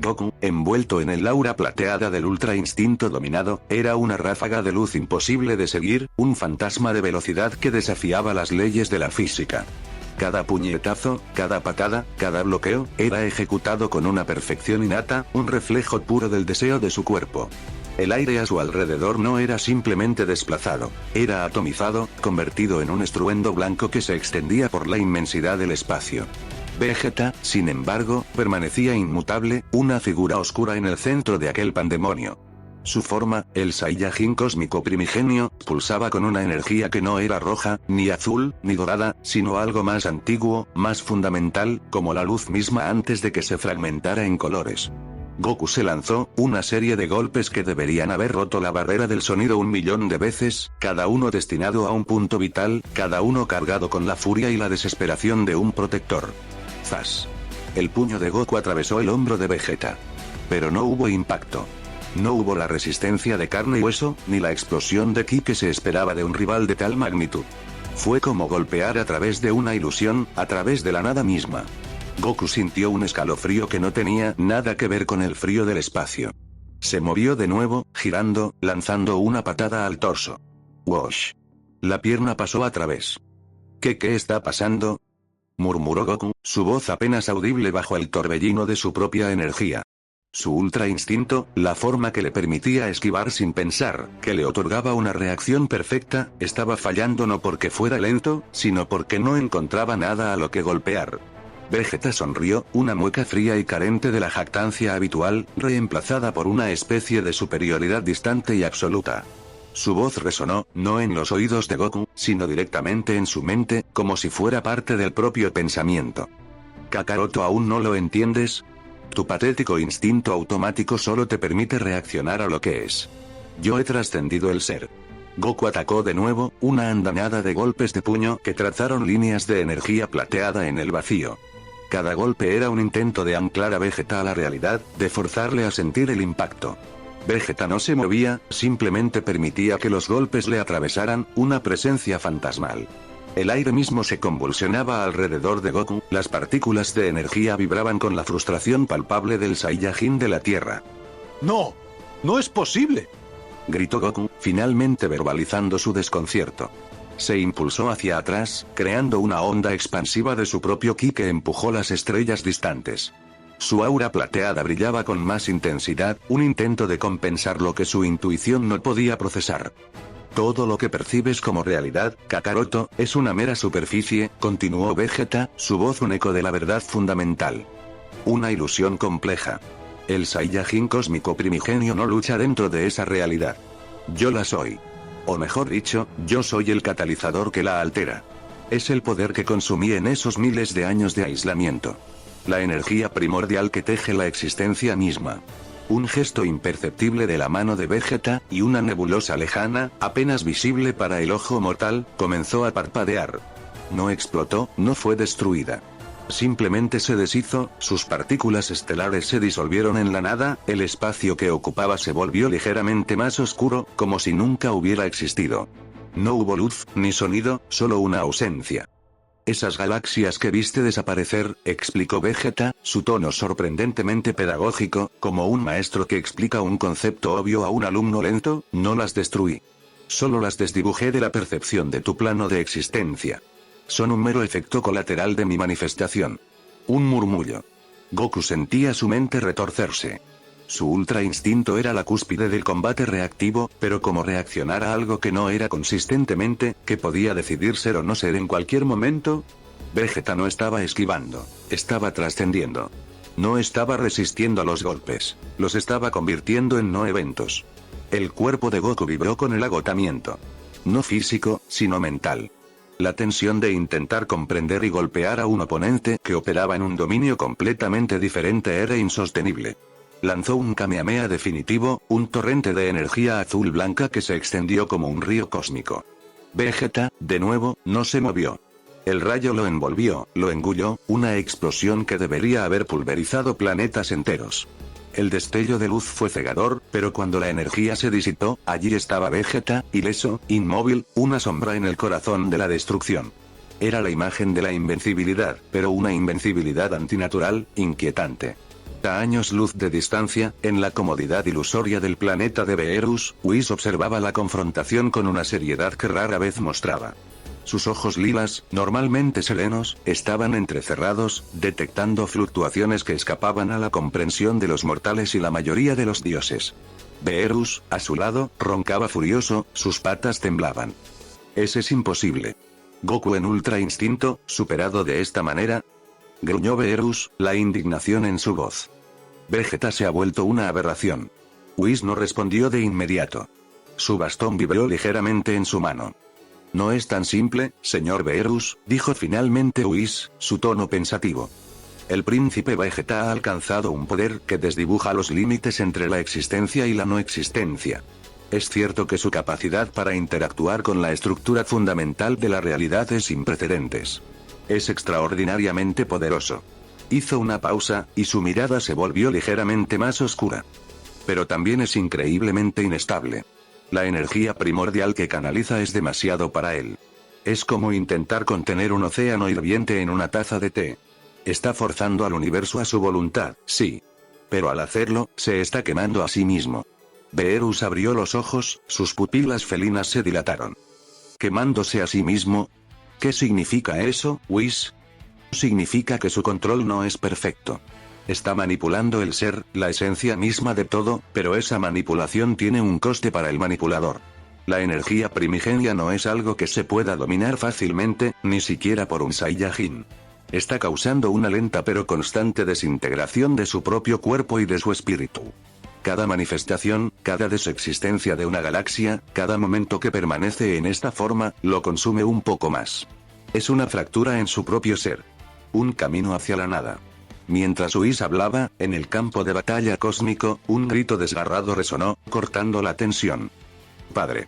Goku, envuelto en el aura plateada del ultra instinto dominado, era una ráfaga de luz imposible de seguir, un fantasma de velocidad que desafiaba las leyes de la física. Cada puñetazo, cada patada, cada bloqueo, era ejecutado con una perfección innata, un reflejo puro del deseo de su cuerpo. El aire a su alrededor no era simplemente desplazado, era atomizado, convertido en un estruendo blanco que se extendía por la inmensidad del espacio. Vegeta, sin embargo, permanecía inmutable, una figura oscura en el centro de aquel pandemonio. Su forma, el Saiyajin cósmico primigenio, pulsaba con una energía que no era roja, ni azul, ni dorada, sino algo más antiguo, más fundamental, como la luz misma antes de que se fragmentara en colores. Goku se lanzó una serie de golpes que deberían haber roto la barrera del sonido 1.000.000 de veces, cada uno destinado a un punto vital, cada uno cargado con la furia y la desesperación de un protector. ¡Zas! El puño de Goku atravesó el hombro de Vegeta. Pero no hubo impacto. No hubo la resistencia de carne y hueso, ni la explosión de ki que se esperaba de un rival de tal magnitud. Fue como golpear a través de una ilusión, a través de la nada misma. Goku sintió un escalofrío que no tenía nada que ver con el frío del espacio. Se movió de nuevo, girando, lanzando una patada al torso. ¡Wosh! La pierna pasó a través. ¿Qué está pasando?, murmuró Goku, su voz apenas audible bajo el torbellino de su propia energía. Su ultra instinto, la forma que le permitía esquivar sin pensar, que le otorgaba una reacción perfecta, estaba fallando no porque fuera lento, sino porque no encontraba nada a lo que golpear. Vegeta sonrió, una mueca fría y carente de la jactancia habitual, reemplazada por una especie de superioridad distante y absoluta. Su voz resonó, no en los oídos de Goku, sino directamente en su mente, como si fuera parte del propio pensamiento. ¿Kakaroto aún no lo entiendes? Tu patético instinto automático solo te permite reaccionar a lo que es. Yo he trascendido el ser. Goku atacó de nuevo, una andanada de golpes de puño que trazaron líneas de energía plateada en el vacío. Cada golpe era un intento de anclar a Vegeta a la realidad, de forzarle a sentir el impacto. Vegeta no se movía, simplemente permitía que los golpes le atravesaran, una presencia fantasmal. El aire mismo se convulsionaba alrededor de Goku, las partículas de energía vibraban con la frustración palpable del Saiyajin de la Tierra. ¡No! ¡No es posible!, gritó Goku, finalmente verbalizando su desconcierto. Se impulsó hacia atrás, creando una onda expansiva de su propio ki que empujó las estrellas distantes. Su aura plateada brillaba con más intensidad, un intento de compensar lo que su intuición no podía procesar. Todo lo que percibes como realidad, Kakaroto, es una mera superficie, continuó Vegeta, su voz un eco de la verdad fundamental. Una ilusión compleja. El Saiyajin cósmico primigenio no lucha dentro de esa realidad. Yo la soy. O mejor dicho, yo soy el catalizador que la altera. Es el poder que consumí en esos miles de años de aislamiento. La energía primordial que teje la existencia misma. Un gesto imperceptible de la mano de Vegeta, y una nebulosa lejana, apenas visible para el ojo mortal, comenzó a parpadear. No explotó, no fue destruida. Simplemente se deshizo, sus partículas estelares se disolvieron en la nada, el espacio que ocupaba se volvió ligeramente más oscuro, como si nunca hubiera existido. No hubo luz, ni sonido, solo una ausencia. Esas galaxias que viste desaparecer, explicó Vegeta, su tono sorprendentemente pedagógico, como un maestro que explica un concepto obvio a un alumno lento, no las destruí. Solo las desdibujé de la percepción de tu plano de existencia. Son un mero efecto colateral de mi manifestación. Un murmullo. Goku sentía su mente retorcerse. Su ultra instinto era la cúspide del combate reactivo, pero como reaccionar a algo que no era consistentemente, que podía decidir ser o no ser en cualquier momento. Vegeta no estaba esquivando, estaba trascendiendo. No estaba resistiendo a los golpes, los estaba convirtiendo en no eventos. El cuerpo de Goku vibró con el agotamiento. No físico, sino mental. La tensión de intentar comprender y golpear a un oponente que operaba en un dominio completamente diferente era insostenible. Lanzó un Kamehameha definitivo, un torrente de energía azul-blanca que se extendió como un río cósmico. Vegeta, de nuevo, no se movió. El rayo lo envolvió, lo engulló, una explosión que debería haber pulverizado planetas enteros. El destello de luz fue cegador, pero cuando la energía se disipó, allí estaba Vegeta, ileso, inmóvil, una sombra en el corazón de la destrucción. Era la imagen de la invencibilidad, pero una invencibilidad antinatural, inquietante. A años luz de distancia, en la comodidad ilusoria del planeta de Beerus, Whis observaba la confrontación con una seriedad que rara vez mostraba. Sus ojos lilas, normalmente serenos, estaban entrecerrados, detectando fluctuaciones que escapaban a la comprensión de los mortales y la mayoría de los dioses. Beerus, a su lado, roncaba furioso, sus patas temblaban. Es imposible. Goku en Ultra Instinto, superado de esta manera. Gruñó Beerus, la indignación en su voz. Vegeta se ha vuelto una aberración. Whis no respondió de inmediato. Su bastón vibró ligeramente en su mano. No es tan simple, señor Beerus, dijo finalmente Whis, su tono pensativo. El príncipe Vegeta ha alcanzado un poder que desdibuja los límites entre la existencia y la no existencia. Es cierto que su capacidad para interactuar con la estructura fundamental de la realidad es sin precedentes. Es extraordinariamente poderoso. Hizo una pausa, y su mirada se volvió ligeramente más oscura. Pero también es increíblemente inestable. La energía primordial que canaliza es demasiado para él. Es como intentar contener un océano hirviente en una taza de té. Está forzando al universo a su voluntad, sí. Pero al hacerlo, se está quemando a sí mismo. Beerus abrió los ojos, sus pupilas felinas se dilataron. ¿Quemándose a sí mismo? ¿Qué significa eso, Whis? Significa que su control no es perfecto. Está manipulando el ser, la esencia misma de todo, pero esa manipulación tiene un coste para el manipulador. La energía primigenia no es algo que se pueda dominar fácilmente, ni siquiera por un Saiyajin. Está causando una lenta pero constante desintegración de su propio cuerpo y de su espíritu. Cada manifestación, cada desexistencia de una galaxia, cada momento que permanece en esta forma, lo consume un poco más. Es una fractura en su propio ser. Un camino hacia la nada. Mientras Whis hablaba, en el campo de batalla cósmico, un grito desgarrado resonó, cortando la tensión. Padre.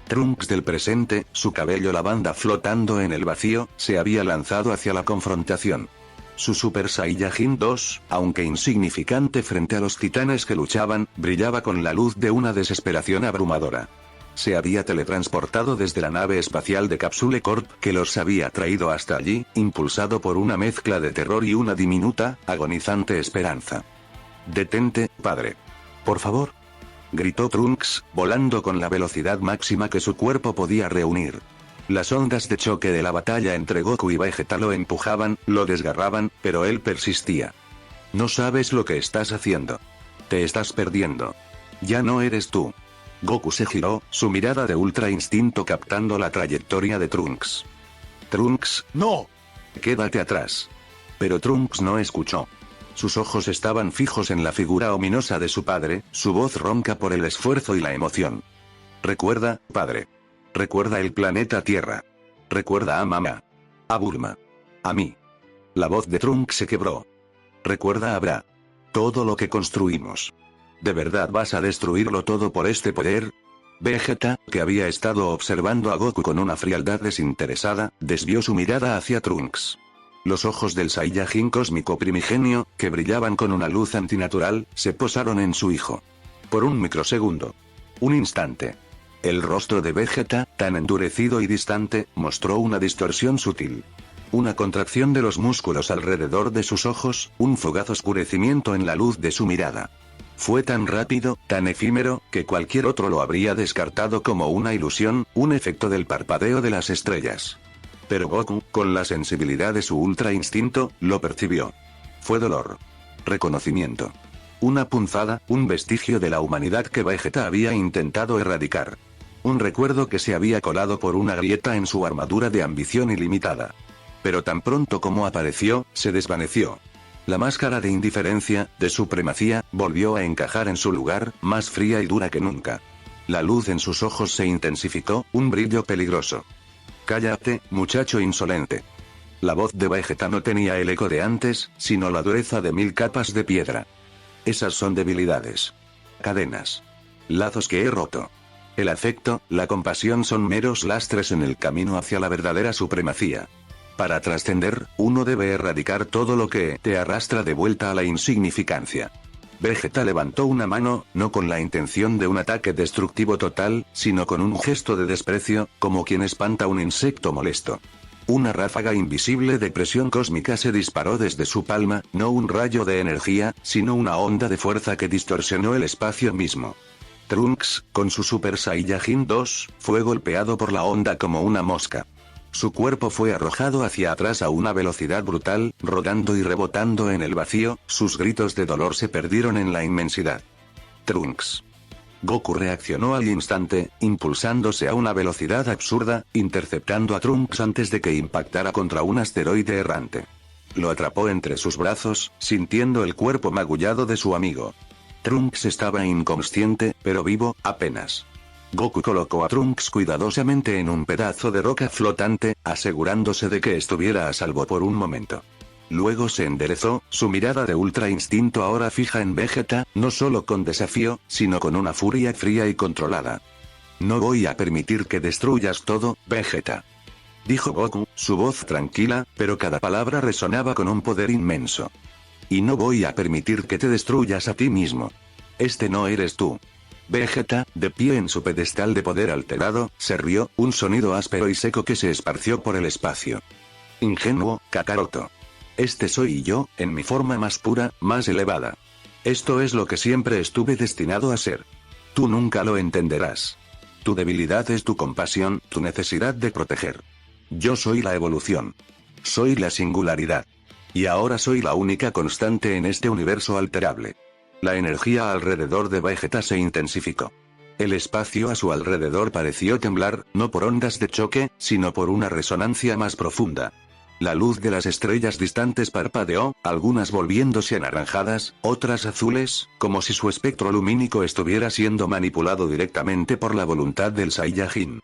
Trunks del presente, su cabello lavanda flotando en el vacío, se había lanzado hacia la confrontación. Su Super Saiyajin 2, aunque insignificante frente a los titanes que luchaban, brillaba con la luz de una desesperación abrumadora. Se había teletransportado desde la nave espacial de Capsule Corp que los había traído hasta allí, impulsado por una mezcla de terror y una diminuta, agonizante esperanza. «Detente, padre. Por favor», gritó Trunks, volando con la velocidad máxima que su cuerpo podía reunir. Las ondas de choque de la batalla entre Goku y Vegeta lo empujaban, lo desgarraban, pero él persistía. «No sabes lo que estás haciendo. Te estás perdiendo. Ya no eres tú». Goku se giró, su mirada de Ultra Instinto captando la trayectoria de Trunks. «Trunks, ¡No! Quédate atrás». Pero Trunks no escuchó. Sus ojos estaban fijos en la figura ominosa de su padre, su voz ronca por el esfuerzo y la emoción. «Recuerda, padre. Recuerda el planeta Tierra. Recuerda a mamá. A Bulma. A mí». La voz de Trunks se quebró. «Recuerda a Bra. Todo lo que construimos. ¿De verdad vas a destruirlo todo por este poder?» Vegeta, que había estado observando a Goku con una frialdad desinteresada, desvió su mirada hacia Trunks. Los ojos del Saiyajin cósmico primigenio, que brillaban con una luz antinatural, se posaron en su hijo. Por un microsegundo. Un instante. El rostro de Vegeta, tan endurecido y distante, mostró una distorsión sutil. Una contracción de los músculos alrededor de sus ojos, un fugaz oscurecimiento en la luz de su mirada. Fue tan rápido, tan efímero, que cualquier otro lo habría descartado como una ilusión, un efecto del parpadeo de las estrellas. Pero Goku, con la sensibilidad de su Ultra Instinto, lo percibió. Fue dolor. Reconocimiento. Una punzada, un vestigio de la humanidad que Vegeta había intentado erradicar. Un recuerdo que se había colado por una grieta en su armadura de ambición ilimitada. Pero tan pronto como apareció, se desvaneció. La máscara de indiferencia, de supremacía, volvió a encajar en su lugar, más fría y dura que nunca. La luz en sus ojos se intensificó, un brillo peligroso. «Cállate, muchacho insolente». La voz de Vegeta no tenía el eco de antes, sino la dureza de 1000 capas de piedra. «Esas son debilidades. Cadenas. Lazos que he roto. El afecto, la compasión son meros lastres en el camino hacia la verdadera supremacía. Para trascender, uno debe erradicar todo lo que te arrastra de vuelta a la insignificancia». Vegeta levantó una mano, no con la intención de un ataque destructivo total, sino con un gesto de desprecio, como quien espanta un insecto molesto. Una ráfaga invisible de presión cósmica se disparó desde su palma, no un rayo de energía, sino una onda de fuerza que distorsionó el espacio mismo. Trunks, con su Super Saiyajin 2, fue golpeado por la onda como una mosca. Su cuerpo fue arrojado hacia atrás a una velocidad brutal, rodando y rebotando en el vacío, sus gritos de dolor se perdieron en la inmensidad. Trunks. Goku reaccionó al instante, impulsándose a una velocidad absurda, interceptando a Trunks antes de que impactara contra un asteroide errante. Lo atrapó entre sus brazos, sintiendo el cuerpo magullado de su amigo. Trunks estaba inconsciente, pero vivo, apenas. Goku colocó a Trunks cuidadosamente en un pedazo de roca flotante, asegurándose de que estuviera a salvo por un momento. Luego se enderezó, su mirada de ultra instinto ahora fija en Vegeta, no solo con desafío, sino con una furia fría y controlada. No voy a permitir que destruyas todo, Vegeta. Dijo Goku, su voz tranquila, pero cada palabra resonaba con un poder inmenso. Y no voy a permitir que te destruyas a ti mismo. Este no eres tú. Vegeta, de pie en su pedestal de poder alterado, se rió, un sonido áspero y seco que se esparció por el espacio. Ingenuo, Kakaroto. Este soy yo, en mi forma más pura, más elevada. Esto es lo que siempre estuve destinado a ser. Tú nunca lo entenderás. Tu debilidad es tu compasión, tu necesidad de proteger. Yo soy la evolución. Soy la singularidad. Y ahora soy la única constante en este universo alterable. La energía alrededor de Vegeta se intensificó. El espacio a su alrededor pareció temblar, no por ondas de choque, sino por una resonancia más profunda. La luz de las estrellas distantes parpadeó, algunas volviéndose anaranjadas, otras azules, como si su espectro lumínico estuviera siendo manipulado directamente por la voluntad del Saiyajin.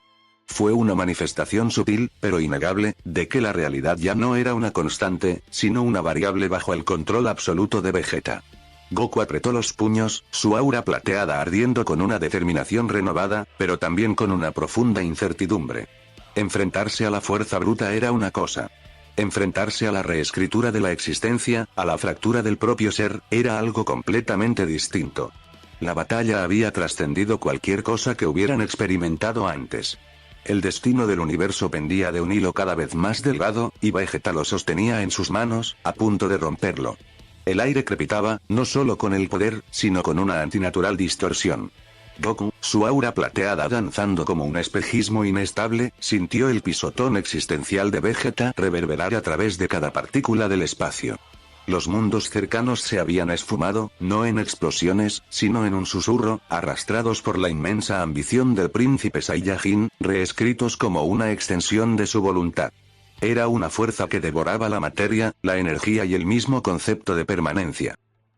Fue una manifestación sutil, pero innegable, de que la realidad ya no era una constante, sino una variable bajo el control absoluto de Vegeta. Goku apretó los puños, su aura plateada ardiendo con una determinación renovada, pero también con una profunda incertidumbre. Enfrentarse a la fuerza bruta era una cosa. Enfrentarse a la reescritura de la existencia, a la fractura del propio ser, era algo completamente distinto. La batalla había trascendido cualquier cosa que hubieran experimentado antes. El destino del universo pendía de un hilo cada vez más delgado, y Vegeta lo sostenía en sus manos, a punto de romperlo. El aire crepitaba, no solo con el poder, sino con una antinatural distorsión. Goku, su aura plateada danzando como un espejismo inestable, sintió el pisotón existencial de Vegeta reverberar a través de cada partícula del espacio. Los mundos cercanos se habían esfumado, no en explosiones, sino en un susurro, arrastrados por la inmensa ambición del príncipe Saiyajin, reescritos como una extensión de su voluntad. Era una fuerza que devoraba la materia, la energía y el mismo concepto de permanencia.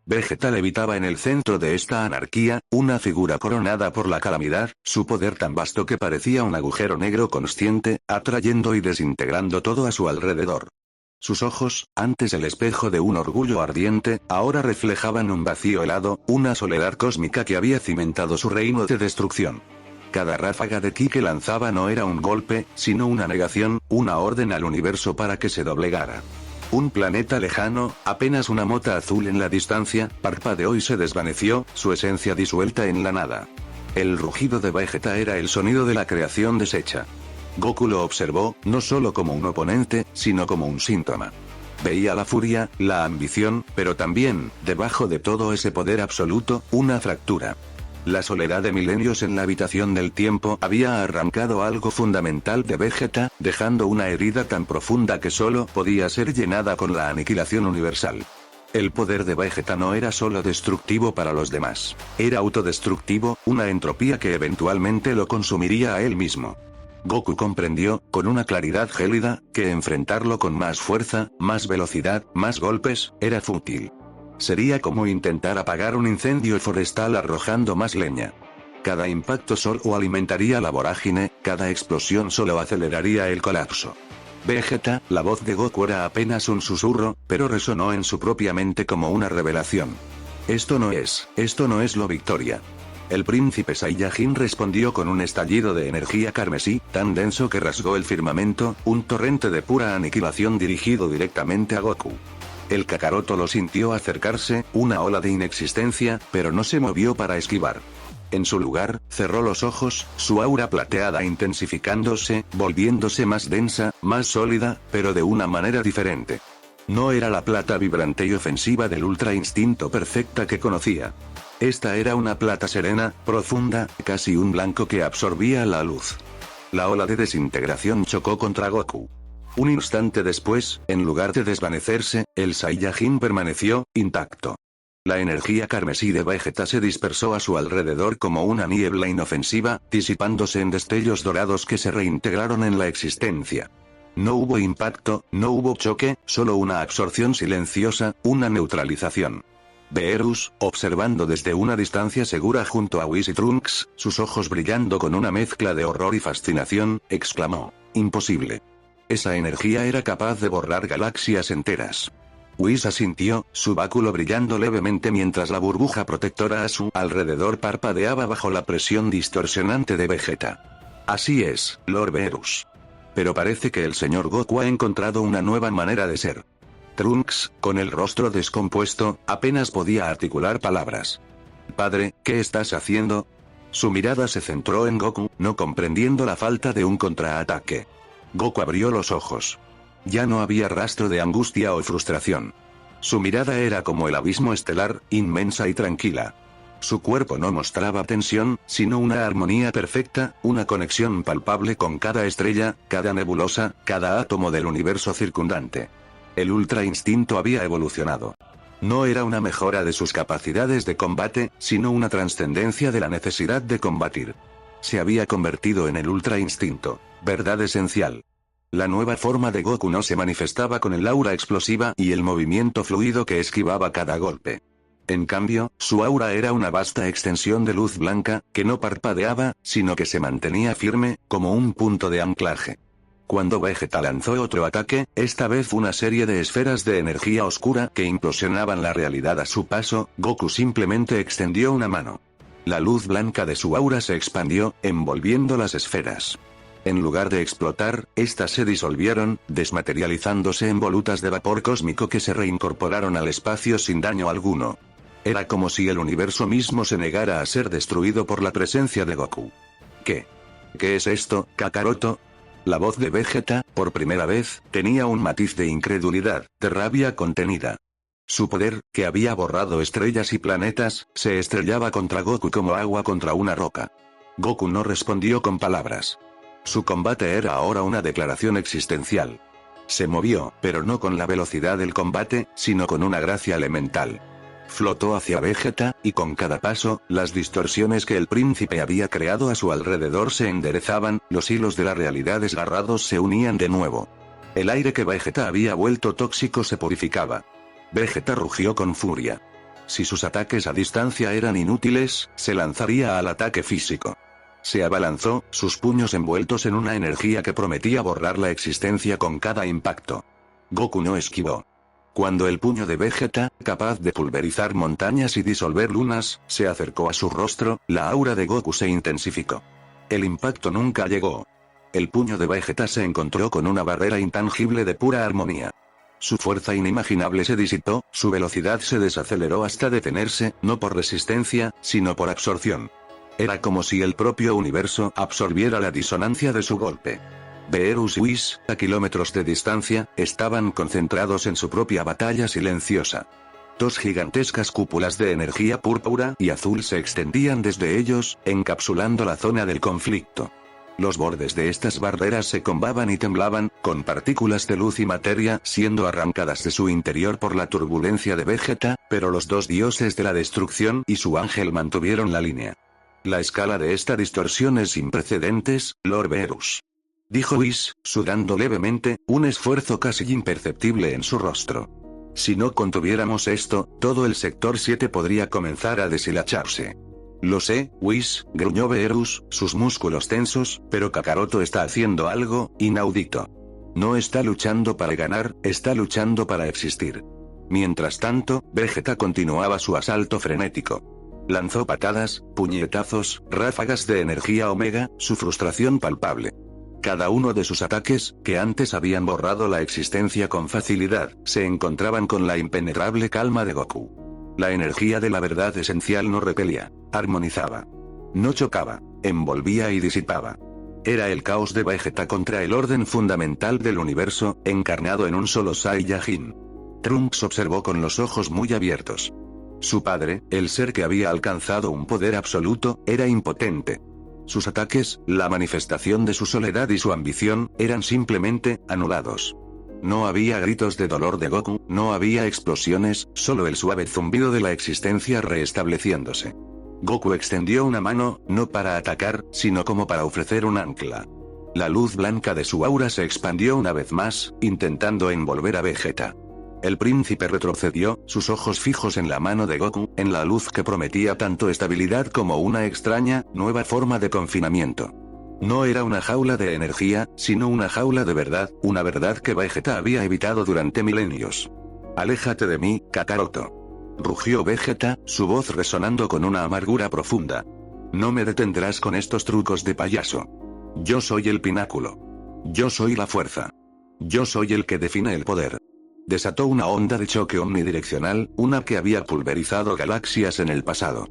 Vegeta levitaba en el centro de esta anarquía, una figura coronada por la calamidad, su poder tan vasto que parecía un agujero negro consciente, atrayendo y desintegrando todo a su alrededor. Sus ojos, antes el espejo de un orgullo ardiente, ahora reflejaban un vacío helado, una soledad cósmica que había cimentado su reino de destrucción. Cada ráfaga de ki que lanzaba no era un golpe, sino una negación, una orden al universo para que se doblegara. Un planeta lejano, apenas una mota azul en la distancia, parpadeó y se desvaneció, su esencia disuelta en la nada. El rugido de Vegeta era el sonido de la creación deshecha. Goku lo observó, no solo como un oponente, sino como un síntoma. Veía la furia, la ambición, pero también, debajo de todo ese poder absoluto, una fractura. La soledad de milenios en la habitación del tiempo había arrancado algo fundamental de Vegeta, dejando una herida tan profunda que solo podía ser llenada con la aniquilación universal. El poder de Vegeta no era solo destructivo para los demás. Era autodestructivo, una entropía que eventualmente lo consumiría a él mismo. Goku comprendió, con una claridad gélida, que enfrentarlo con más fuerza, más velocidad, más golpes, era fútil. Sería como intentar apagar un incendio forestal arrojando más leña. Cada impacto solo alimentaría la vorágine, cada explosión solo aceleraría el colapso. Vegeta, la voz de Goku era apenas un susurro, pero resonó en su propia mente como una revelación. Esto no es lo victoria. El príncipe Saiyajin respondió con un estallido de energía carmesí, tan denso que rasgó el firmamento, un torrente de pura aniquilación dirigido directamente a Goku. El Kakaroto lo sintió acercarse, una ola de inexistencia, pero no se movió para esquivar. En su lugar, cerró los ojos, su aura plateada intensificándose, volviéndose más densa, más sólida, pero de una manera diferente. No era la plata vibrante y ofensiva del ultra instinto perfecta que conocía. Esta era una plata serena, profunda, casi un blanco que absorbía la luz. La ola de desintegración chocó contra Goku. Un instante después, en lugar de desvanecerse, el Saiyajin permaneció intacto. La energía carmesí de Vegeta se dispersó a su alrededor como una niebla inofensiva, disipándose en destellos dorados que se reintegraron en la existencia. No hubo impacto, no hubo choque, solo una absorción silenciosa, una neutralización. Beerus, observando desde una distancia segura junto a Whis y Trunks, sus ojos brillando con una mezcla de horror y fascinación, exclamó: «Imposible». Esa energía era capaz de borrar galaxias enteras. Whis asintió, su báculo brillando levemente mientras la burbuja protectora a su alrededor parpadeaba bajo la presión distorsionante de Vegeta. «Así es, Lord Beerus. Pero parece que el señor Goku ha encontrado una nueva manera de ser». Trunks, con el rostro descompuesto, apenas podía articular palabras. «Padre, ¿qué estás haciendo?». Su mirada se centró en Goku, no comprendiendo la falta de un contraataque. Goku abrió los ojos. Ya no había rastro de angustia o frustración. Su mirada era como el abismo estelar, inmensa y tranquila. Su cuerpo no mostraba tensión, sino una armonía perfecta, una conexión palpable con cada estrella, cada nebulosa, cada átomo del universo circundante. El ultra instinto había evolucionado. No era una mejora de sus capacidades de combate, sino una trascendencia de la necesidad de combatir. Se había convertido en el ultra instinto, verdad esencial. La nueva forma de Goku no se manifestaba con el aura explosiva y el movimiento fluido que esquivaba cada golpe. En cambio, su aura era una vasta extensión de luz blanca, que no parpadeaba, sino que se mantenía firme, como un punto de anclaje. Cuando Vegeta lanzó otro ataque, esta vez una serie de esferas de energía oscura que implosionaban la realidad a su paso, Goku simplemente extendió una mano. La luz blanca de su aura se expandió, envolviendo las esferas. En lugar de explotar, estas se disolvieron, desmaterializándose en volutas de vapor cósmico que se reincorporaron al espacio sin daño alguno. Era como si el universo mismo se negara a ser destruido por la presencia de Goku. ¿Qué? ¿Qué es esto, Kakaroto? La voz de Vegeta, por primera vez, tenía un matiz de incredulidad, de rabia contenida. Su poder, que había borrado estrellas y planetas, se estrellaba contra Goku como agua contra una roca. Goku no respondió con palabras. Su combate era ahora una declaración existencial. Se movió, pero no con la velocidad del combate, sino con una gracia elemental. Flotó hacia Vegeta, y con cada paso, las distorsiones que el príncipe había creado a su alrededor se enderezaban, los hilos de la realidad desgarrados se unían de nuevo. El aire que Vegeta había vuelto tóxico se purificaba. Vegeta rugió con furia. Si sus ataques a distancia eran inútiles, se lanzaría al ataque físico. Se abalanzó, sus puños envueltos en una energía que prometía borrar la existencia con cada impacto. Goku no esquivó. Cuando el puño de Vegeta, capaz de pulverizar montañas y disolver lunas, se acercó a su rostro, la aura de Goku se intensificó. El impacto nunca llegó. El puño de Vegeta se encontró con una barrera intangible de pura armonía. Su fuerza inimaginable se disipó, su velocidad se desaceleró hasta detenerse, no por resistencia, sino por absorción. Era como si el propio universo absorbiera la disonancia de su golpe. Beerus y Whis, a kilómetros de distancia, estaban concentrados en su propia batalla silenciosa. Dos gigantescas cúpulas de energía púrpura y azul se extendían desde ellos, encapsulando la zona del conflicto. Los bordes de estas barreras se combaban y temblaban, con partículas de luz y materia siendo arrancadas de su interior por la turbulencia de Vegeta, pero los dos dioses de la destrucción y su ángel mantuvieron la línea. La escala de esta distorsión es sin precedentes, Lord Beerus. Dijo Whis, sudando levemente, un esfuerzo casi imperceptible en su rostro. Si no contuviéramos esto, todo el sector 7 podría comenzar a deshilacharse. Lo sé, Whis, gruñó Beerus, sus músculos tensos, pero Kakaroto está haciendo algo inaudito. No está luchando para ganar, está luchando para existir. Mientras tanto, Vegeta continuaba su asalto frenético. Lanzó patadas, puñetazos, ráfagas de energía omega, su frustración palpable. Cada uno de sus ataques, que antes habían borrado la existencia con facilidad, se encontraban con la impenetrable calma de Goku. La energía de la verdad esencial no repelía, armonizaba. No chocaba, envolvía y disipaba. Era el caos de Vegeta contra el orden fundamental del universo, encarnado en un solo Saiyajin. Trunks observó con los ojos muy abiertos. Su padre, el ser que había alcanzado un poder absoluto, era impotente. Sus ataques, la manifestación de su soledad y su ambición, eran simplemente anulados. No había gritos de dolor de Goku, no había explosiones, solo el suave zumbido de la existencia restableciéndose. Goku extendió una mano, no para atacar, sino como para ofrecer un ancla. La luz blanca de su aura se expandió una vez más, intentando envolver a Vegeta. El príncipe retrocedió, sus ojos fijos en la mano de Goku, en la luz que prometía tanto estabilidad como una extraña, nueva forma de confinamiento. No era una jaula de energía, sino una jaula de verdad, una verdad que Vegeta había evitado durante milenios. «Aléjate de mí, Kakaroto», rugió Vegeta, su voz resonando con una amargura profunda. «No me detendrás con estos trucos de payaso. Yo soy el pináculo. Yo soy la fuerza. Yo soy el que define el poder». Desató una onda de choque omnidireccional, una que había pulverizado galaxias en el pasado.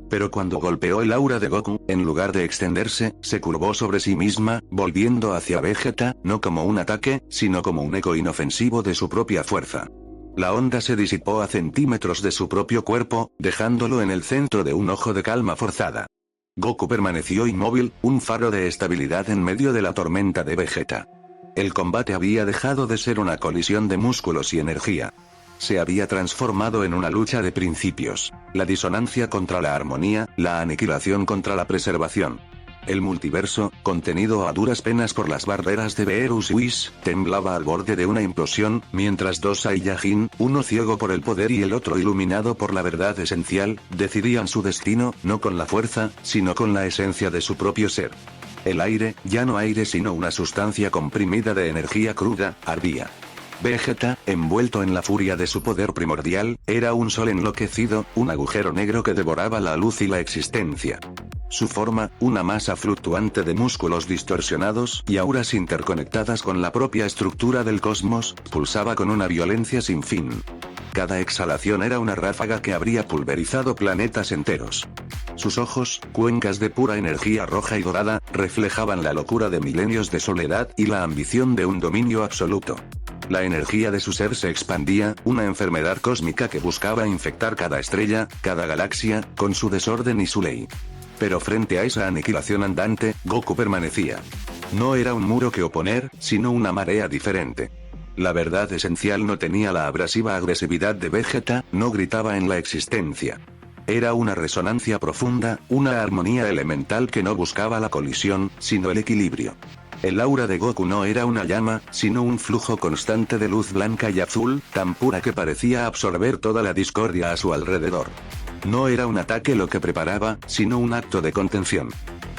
Pero cuando golpeó el aura de Goku, en lugar de extenderse, se curvó sobre sí misma, volviendo hacia Vegeta, no como un ataque, sino como un eco inofensivo de su propia fuerza. La onda se disipó a centímetros de su propio cuerpo, dejándolo en el centro de un ojo de calma forzada. Goku permaneció inmóvil, un faro de estabilidad en medio de la tormenta de Vegeta. El combate había dejado de ser una colisión de músculos y energía. Se había transformado en una lucha de principios, la disonancia contra la armonía, la aniquilación contra la preservación. El multiverso, contenido a duras penas por las barreras de Beerus y Whis, temblaba al borde de una implosión, mientras dos Saiyajin, uno ciego por el poder y el otro iluminado por la verdad esencial, decidían su destino, no con la fuerza, sino con la esencia de su propio ser. El aire, ya no aire sino una sustancia comprimida de energía cruda, ardía. Vegeta, envuelto en la furia de su poder primordial, era un sol enloquecido, un agujero negro que devoraba la luz y la existencia. Su forma, una masa fluctuante de músculos distorsionados y auras interconectadas con la propia estructura del cosmos, pulsaba con una violencia sin fin. Cada exhalación era una ráfaga que habría pulverizado planetas enteros. Sus ojos, cuencas de pura energía roja y dorada, reflejaban la locura de milenios de soledad y la ambición de un dominio absoluto. La energía de su ser se expandía, una enfermedad cósmica que buscaba infectar cada estrella, cada galaxia, con su desorden y su ley. Pero frente a esa aniquilación andante, Goku permanecía. No era un muro que oponer, sino una marea diferente. La verdad esencial no tenía la abrasiva agresividad de Vegeta, no gritaba en la existencia. Era una resonancia profunda, una armonía elemental que no buscaba la colisión, sino el equilibrio. El aura de Goku no era una llama, sino un flujo constante de luz blanca y azul, tan pura que parecía absorber toda la discordia a su alrededor. No era un ataque lo que preparaba, sino un acto de contención.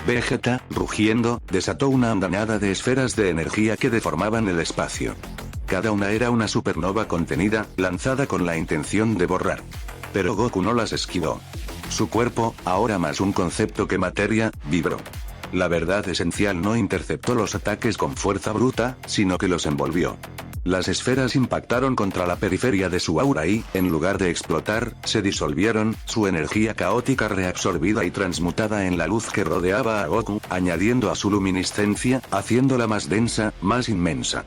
Vegeta, rugiendo, desató una andanada de esferas de energía que deformaban el espacio. Cada una era una supernova contenida, lanzada con la intención de borrar. Pero Goku no las esquivó. Su cuerpo, ahora más un concepto que materia, vibró. La verdad esencial no interceptó los ataques con fuerza bruta, sino que los envolvió. Las esferas impactaron contra la periferia de su aura y, en lugar de explotar, se disolvieron, su energía caótica reabsorbida y transmutada en la luz que rodeaba a Goku, añadiendo a su luminiscencia, haciéndola más densa, más inmensa.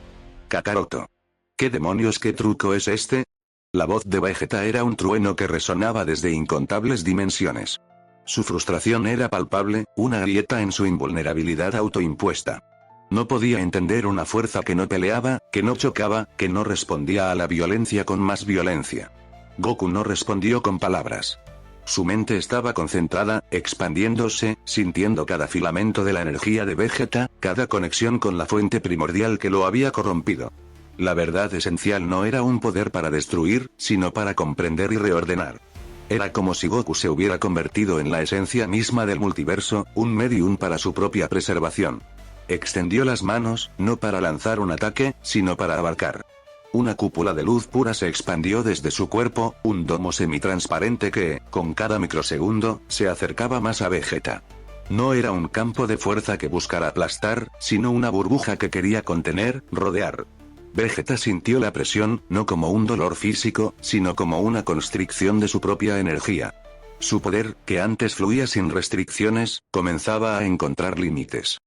Kakaroto. ¿Qué demonios, qué truco es este? La voz de Vegeta era un trueno que resonaba desde incontables dimensiones. Su frustración era palpable, una grieta en su invulnerabilidad autoimpuesta. No podía entender una fuerza que no peleaba, que no chocaba, que no respondía a la violencia con más violencia. Goku no respondió con palabras. Su mente estaba concentrada, expandiéndose, sintiendo cada filamento de la energía de Vegeta, cada conexión con la fuente primordial que lo había corrompido. La verdad esencial no era un poder para destruir, sino para comprender y reordenar. Era como si Goku se hubiera convertido en la esencia misma del multiverso, un medium para su propia preservación. Extendió las manos, no para lanzar un ataque, sino para abarcar. Una cúpula de luz pura se expandió desde su cuerpo, un domo semitransparente que, con cada microsegundo, se acercaba más a Vegeta. No era un campo de fuerza que buscara aplastar, sino una burbuja que quería contener, rodear. Vegeta sintió la presión, no como un dolor físico, sino como una constricción de su propia energía. Su poder, que antes fluía sin restricciones, comenzaba a encontrar límites.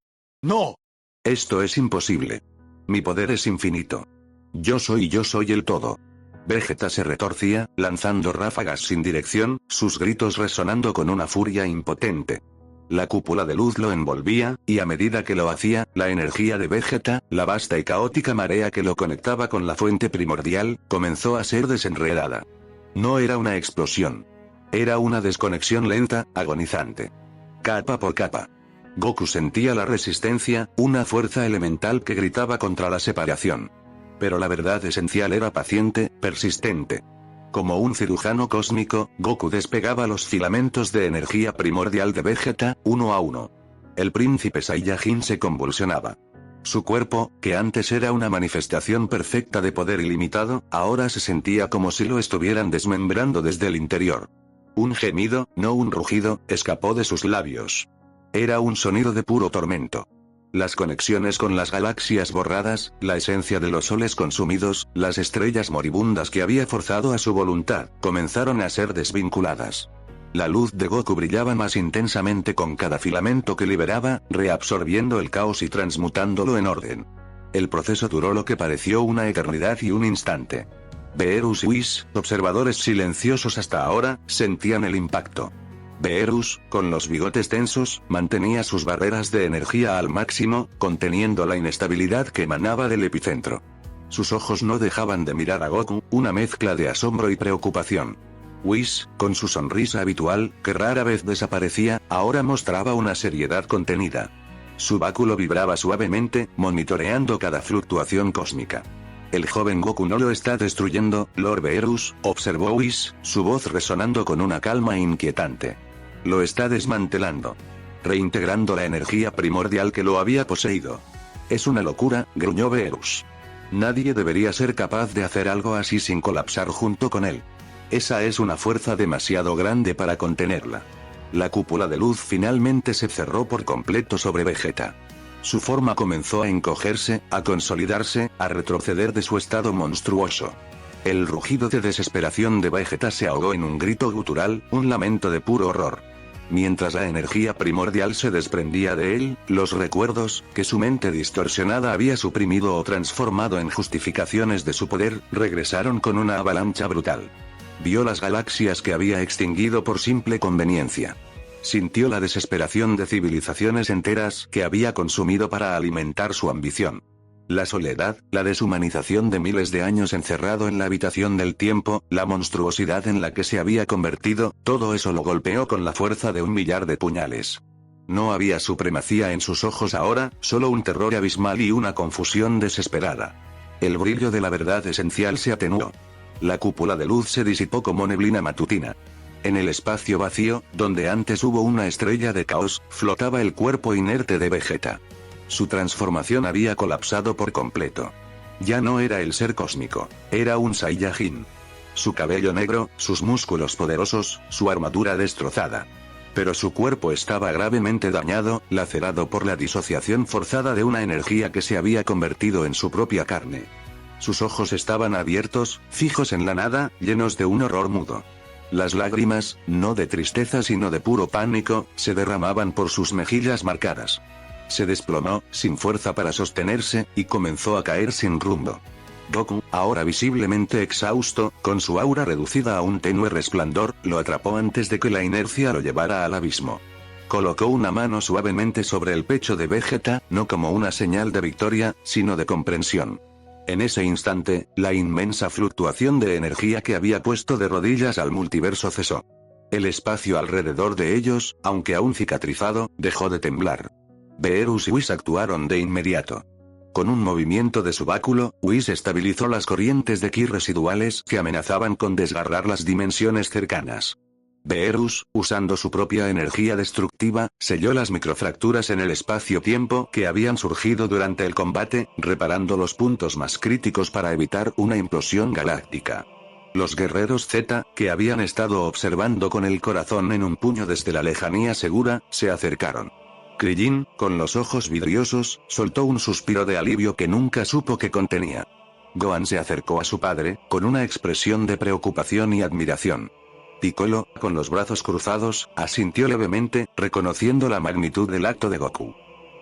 ¡No! Esto es imposible. Mi poder es infinito. Yo soy el todo. Vegeta se retorcía, lanzando ráfagas sin dirección, sus gritos resonando con una furia impotente. La cúpula de luz lo envolvía, y a medida que lo hacía, la energía de Vegeta, la vasta y caótica marea que lo conectaba con la fuente primordial, comenzó a ser desenredada. No era una explosión. Era una desconexión lenta, agonizante. Capa por capa. Goku sentía la resistencia, una fuerza elemental que gritaba contra la separación. Pero la verdad esencial era paciente, persistente. Como un cirujano cósmico, Goku despegaba los filamentos de energía primordial de Vegeta, uno a uno. El príncipe Saiyajin se convulsionaba. Su cuerpo, que antes era una manifestación perfecta de poder ilimitado, ahora se sentía como si lo estuvieran desmembrando desde el interior. Un gemido, no un rugido, escapó de sus labios. Era un sonido de puro tormento. Las conexiones con las galaxias borradas, la esencia de los soles consumidos, las estrellas moribundas que había forzado a su voluntad, comenzaron a ser desvinculadas. La luz de Goku brillaba más intensamente con cada filamento que liberaba, reabsorbiendo el caos y transmutándolo en orden. El proceso duró lo que pareció una eternidad y un instante. Beerus y Whis, observadores silenciosos hasta ahora, sentían el impacto. Beerus, con los bigotes tensos, mantenía sus barreras de energía al máximo, conteniendo la inestabilidad que emanaba del epicentro. Sus ojos no dejaban de mirar a Goku, una mezcla de asombro y preocupación. Whis, con su sonrisa habitual, que rara vez desaparecía, ahora mostraba una seriedad contenida. Su báculo vibraba suavemente, monitoreando cada fluctuación cósmica. El joven Goku no lo está destruyendo, Lord Beerus, observó Whis, su voz resonando con una calma inquietante. Lo está desmantelando. Reintegrando la energía primordial que lo había poseído. Es una locura, gruñó Beerus. Nadie debería ser capaz de hacer algo así sin colapsar junto con él. Esa es una fuerza demasiado grande para contenerla. La cúpula de luz finalmente se cerró por completo sobre Vegeta. Su forma comenzó a encogerse, a consolidarse, a retroceder de su estado monstruoso. El rugido de desesperación de Vegeta se ahogó en un grito gutural, un lamento de puro horror. Mientras la energía primordial se desprendía de él, los recuerdos, que su mente distorsionada había suprimido o transformado en justificaciones de su poder, regresaron con una avalancha brutal. Vio las galaxias que había extinguido por simple conveniencia. Sintió la desesperación de civilizaciones enteras que había consumido para alimentar su ambición. La soledad, la deshumanización de miles de años encerrado en la habitación del tiempo, la monstruosidad en la que se había convertido, todo eso lo golpeó con la fuerza de 1.000.000 de puñales. No había supremacía en sus ojos ahora, solo un terror abismal y una confusión desesperada. El brillo de la verdad esencial se atenuó. La cúpula de luz se disipó como neblina matutina. En el espacio vacío, donde antes hubo una estrella de caos, flotaba el cuerpo inerte de Vegeta. Su transformación había colapsado por completo. Ya no era el ser cósmico, era un Saiyajin. Su cabello negro, sus músculos poderosos, su armadura destrozada. Pero su cuerpo estaba gravemente dañado, lacerado por la disociación forzada de una energía que se había convertido en su propia carne. Sus ojos estaban abiertos, fijos en la nada, llenos de un horror mudo. Las lágrimas, no de tristeza sino de puro pánico, se derramaban por sus mejillas marcadas. Se desplomó, sin fuerza para sostenerse, y comenzó a caer sin rumbo. Goku, ahora visiblemente exhausto, con su aura reducida a un tenue resplandor, lo atrapó antes de que la inercia lo llevara al abismo. Colocó una mano suavemente sobre el pecho de Vegeta, no como una señal de victoria, sino de comprensión. En ese instante, la inmensa fluctuación de energía que había puesto de rodillas al multiverso cesó. El espacio alrededor de ellos, aunque aún cicatrizado, dejó de temblar. Beerus y Whis actuaron de inmediato. Con un movimiento de su báculo, Whis estabilizó las corrientes de ki residuales que amenazaban con desgarrar las dimensiones cercanas. Beerus, usando su propia energía destructiva, selló las microfracturas en el espacio-tiempo que habían surgido durante el combate, reparando los puntos más críticos para evitar una implosión galáctica. Los guerreros Z, que habían estado observando con el corazón en un puño desde la lejanía segura, se acercaron. Krillin, con los ojos vidriosos, soltó un suspiro de alivio que nunca supo que contenía. Gohan se acercó a su padre, con una expresión de preocupación y admiración. Piccolo, con los brazos cruzados, asintió levemente, reconociendo la magnitud del acto de Goku.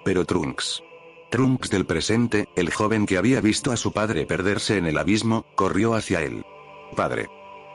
Pero Trunks del presente, el joven que había visto a su padre perderse en el abismo, corrió hacia él. «Padre».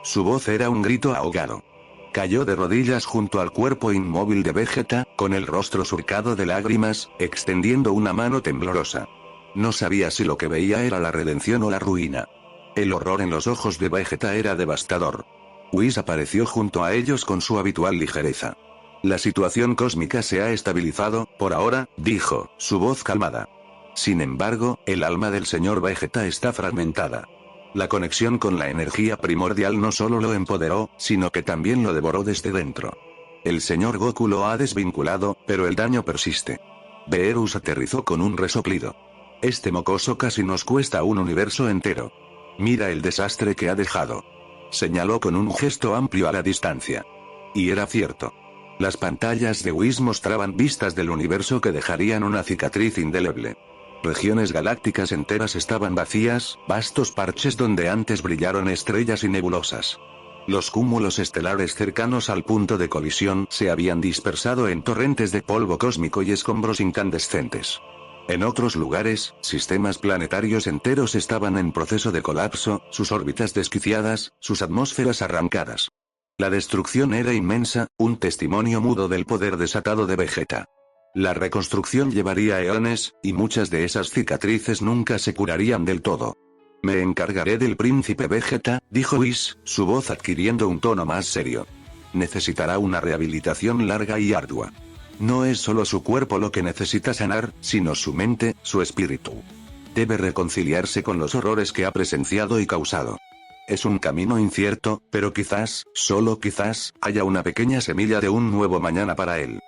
Su voz era un grito ahogado. Cayó de rodillas junto al cuerpo inmóvil de Vegeta, con el rostro surcado de lágrimas, extendiendo una mano temblorosa. No sabía si lo que veía era la redención o la ruina. El horror en los ojos de Vegeta era devastador. Whis apareció junto a ellos con su habitual ligereza. «La situación cósmica se ha estabilizado, por ahora», dijo, su voz calmada. Sin embargo, el alma del señor Vegeta está fragmentada. La conexión con la energía primordial no solo lo empoderó, sino que también lo devoró desde dentro. El señor Goku lo ha desvinculado, pero el daño persiste. Beerus aterrizó con un resoplido. «Este mocoso casi nos cuesta un universo entero. Mira el desastre que ha dejado». Señaló con un gesto amplio a la distancia. Y era cierto. Las pantallas de Whis mostraban vistas del universo que dejarían una cicatriz indeleble. Regiones galácticas enteras estaban vacías, vastos parches donde antes brillaron estrellas y nebulosas. Los cúmulos estelares cercanos al punto de colisión se habían dispersado en torrentes de polvo cósmico y escombros incandescentes. En otros lugares, sistemas planetarios enteros estaban en proceso de colapso, sus órbitas desquiciadas, sus atmósferas arrancadas. La destrucción era inmensa, un testimonio mudo del poder desatado de Vegeta. La reconstrucción llevaría eones, y muchas de esas cicatrices nunca se curarían del todo. «Me encargaré del príncipe Vegeta», dijo Whis, su voz adquiriendo un tono más serio. «Necesitará una rehabilitación larga y ardua. No es solo su cuerpo lo que necesita sanar, sino su mente, su espíritu. Debe reconciliarse con los horrores que ha presenciado y causado. Es un camino incierto, pero quizás, solo quizás, haya una pequeña semilla de un nuevo mañana para él».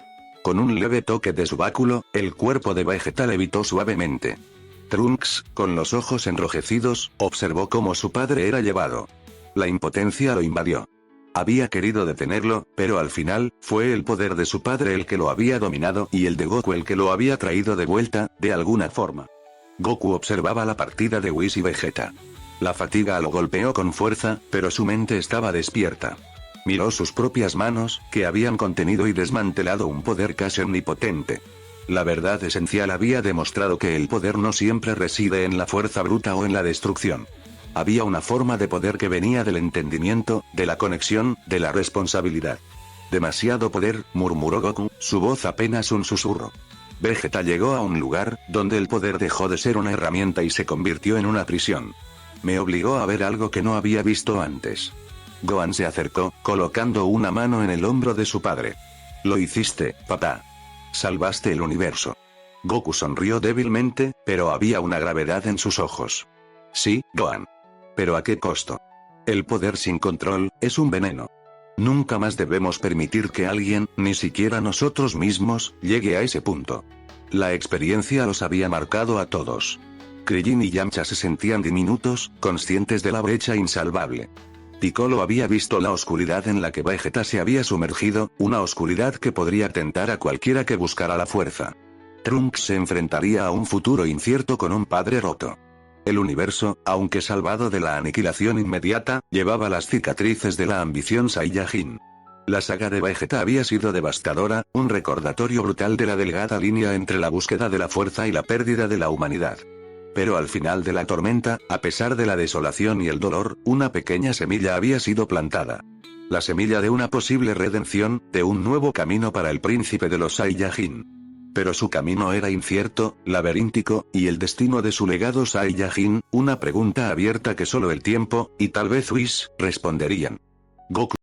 Con un leve toque de su báculo, el cuerpo de Vegeta levitó suavemente. Trunks, con los ojos enrojecidos, observó cómo su padre era llevado. La impotencia lo invadió. Había querido detenerlo, pero al final, fue el poder de su padre el que lo había dominado y el de Goku el que lo había traído de vuelta, de alguna forma. Goku observaba la partida de Whis y Vegeta. La fatiga lo golpeó con fuerza, pero su mente estaba despierta. Miró sus propias manos, que habían contenido y desmantelado un poder casi omnipotente. La verdad esencial había demostrado que el poder no siempre reside en la fuerza bruta o en la destrucción. Había una forma de poder que venía del entendimiento, de la conexión, de la responsabilidad. «Demasiado poder», murmuró Goku, su voz apenas un susurro. Vegeta llegó a un lugar, donde el poder dejó de ser una herramienta y se convirtió en una prisión. Me obligó a ver algo que no había visto antes. Gohan se acercó, colocando una mano en el hombro de su padre. «Lo hiciste, papá. Salvaste el universo». Goku sonrió débilmente, pero había una gravedad en sus ojos. «Sí, Gohan. Pero ¿a qué costo? El poder sin control, es un veneno. Nunca más debemos permitir que alguien, ni siquiera nosotros mismos, llegue a ese punto». La experiencia los había marcado a todos. Krillin y Yamcha se sentían diminutos, conscientes de la brecha insalvable. Piccolo había visto la oscuridad en la que Vegeta se había sumergido, una oscuridad que podría tentar a cualquiera que buscara la fuerza. Trunks se enfrentaría a un futuro incierto con un padre roto. El universo, aunque salvado de la aniquilación inmediata, llevaba las cicatrices de la ambición Saiyajin. La saga de Vegeta había sido devastadora, un recordatorio brutal de la delgada línea entre la búsqueda de la fuerza y la pérdida de la humanidad. Pero al final de la tormenta, a pesar de la desolación y el dolor, una pequeña semilla había sido plantada. La semilla de una posible redención, de un nuevo camino para el príncipe de los Saiyajin. Pero su camino era incierto, laberíntico, y el destino de su legado Saiyajin, una pregunta abierta que solo el tiempo, y tal vez Whis, responderían. Goku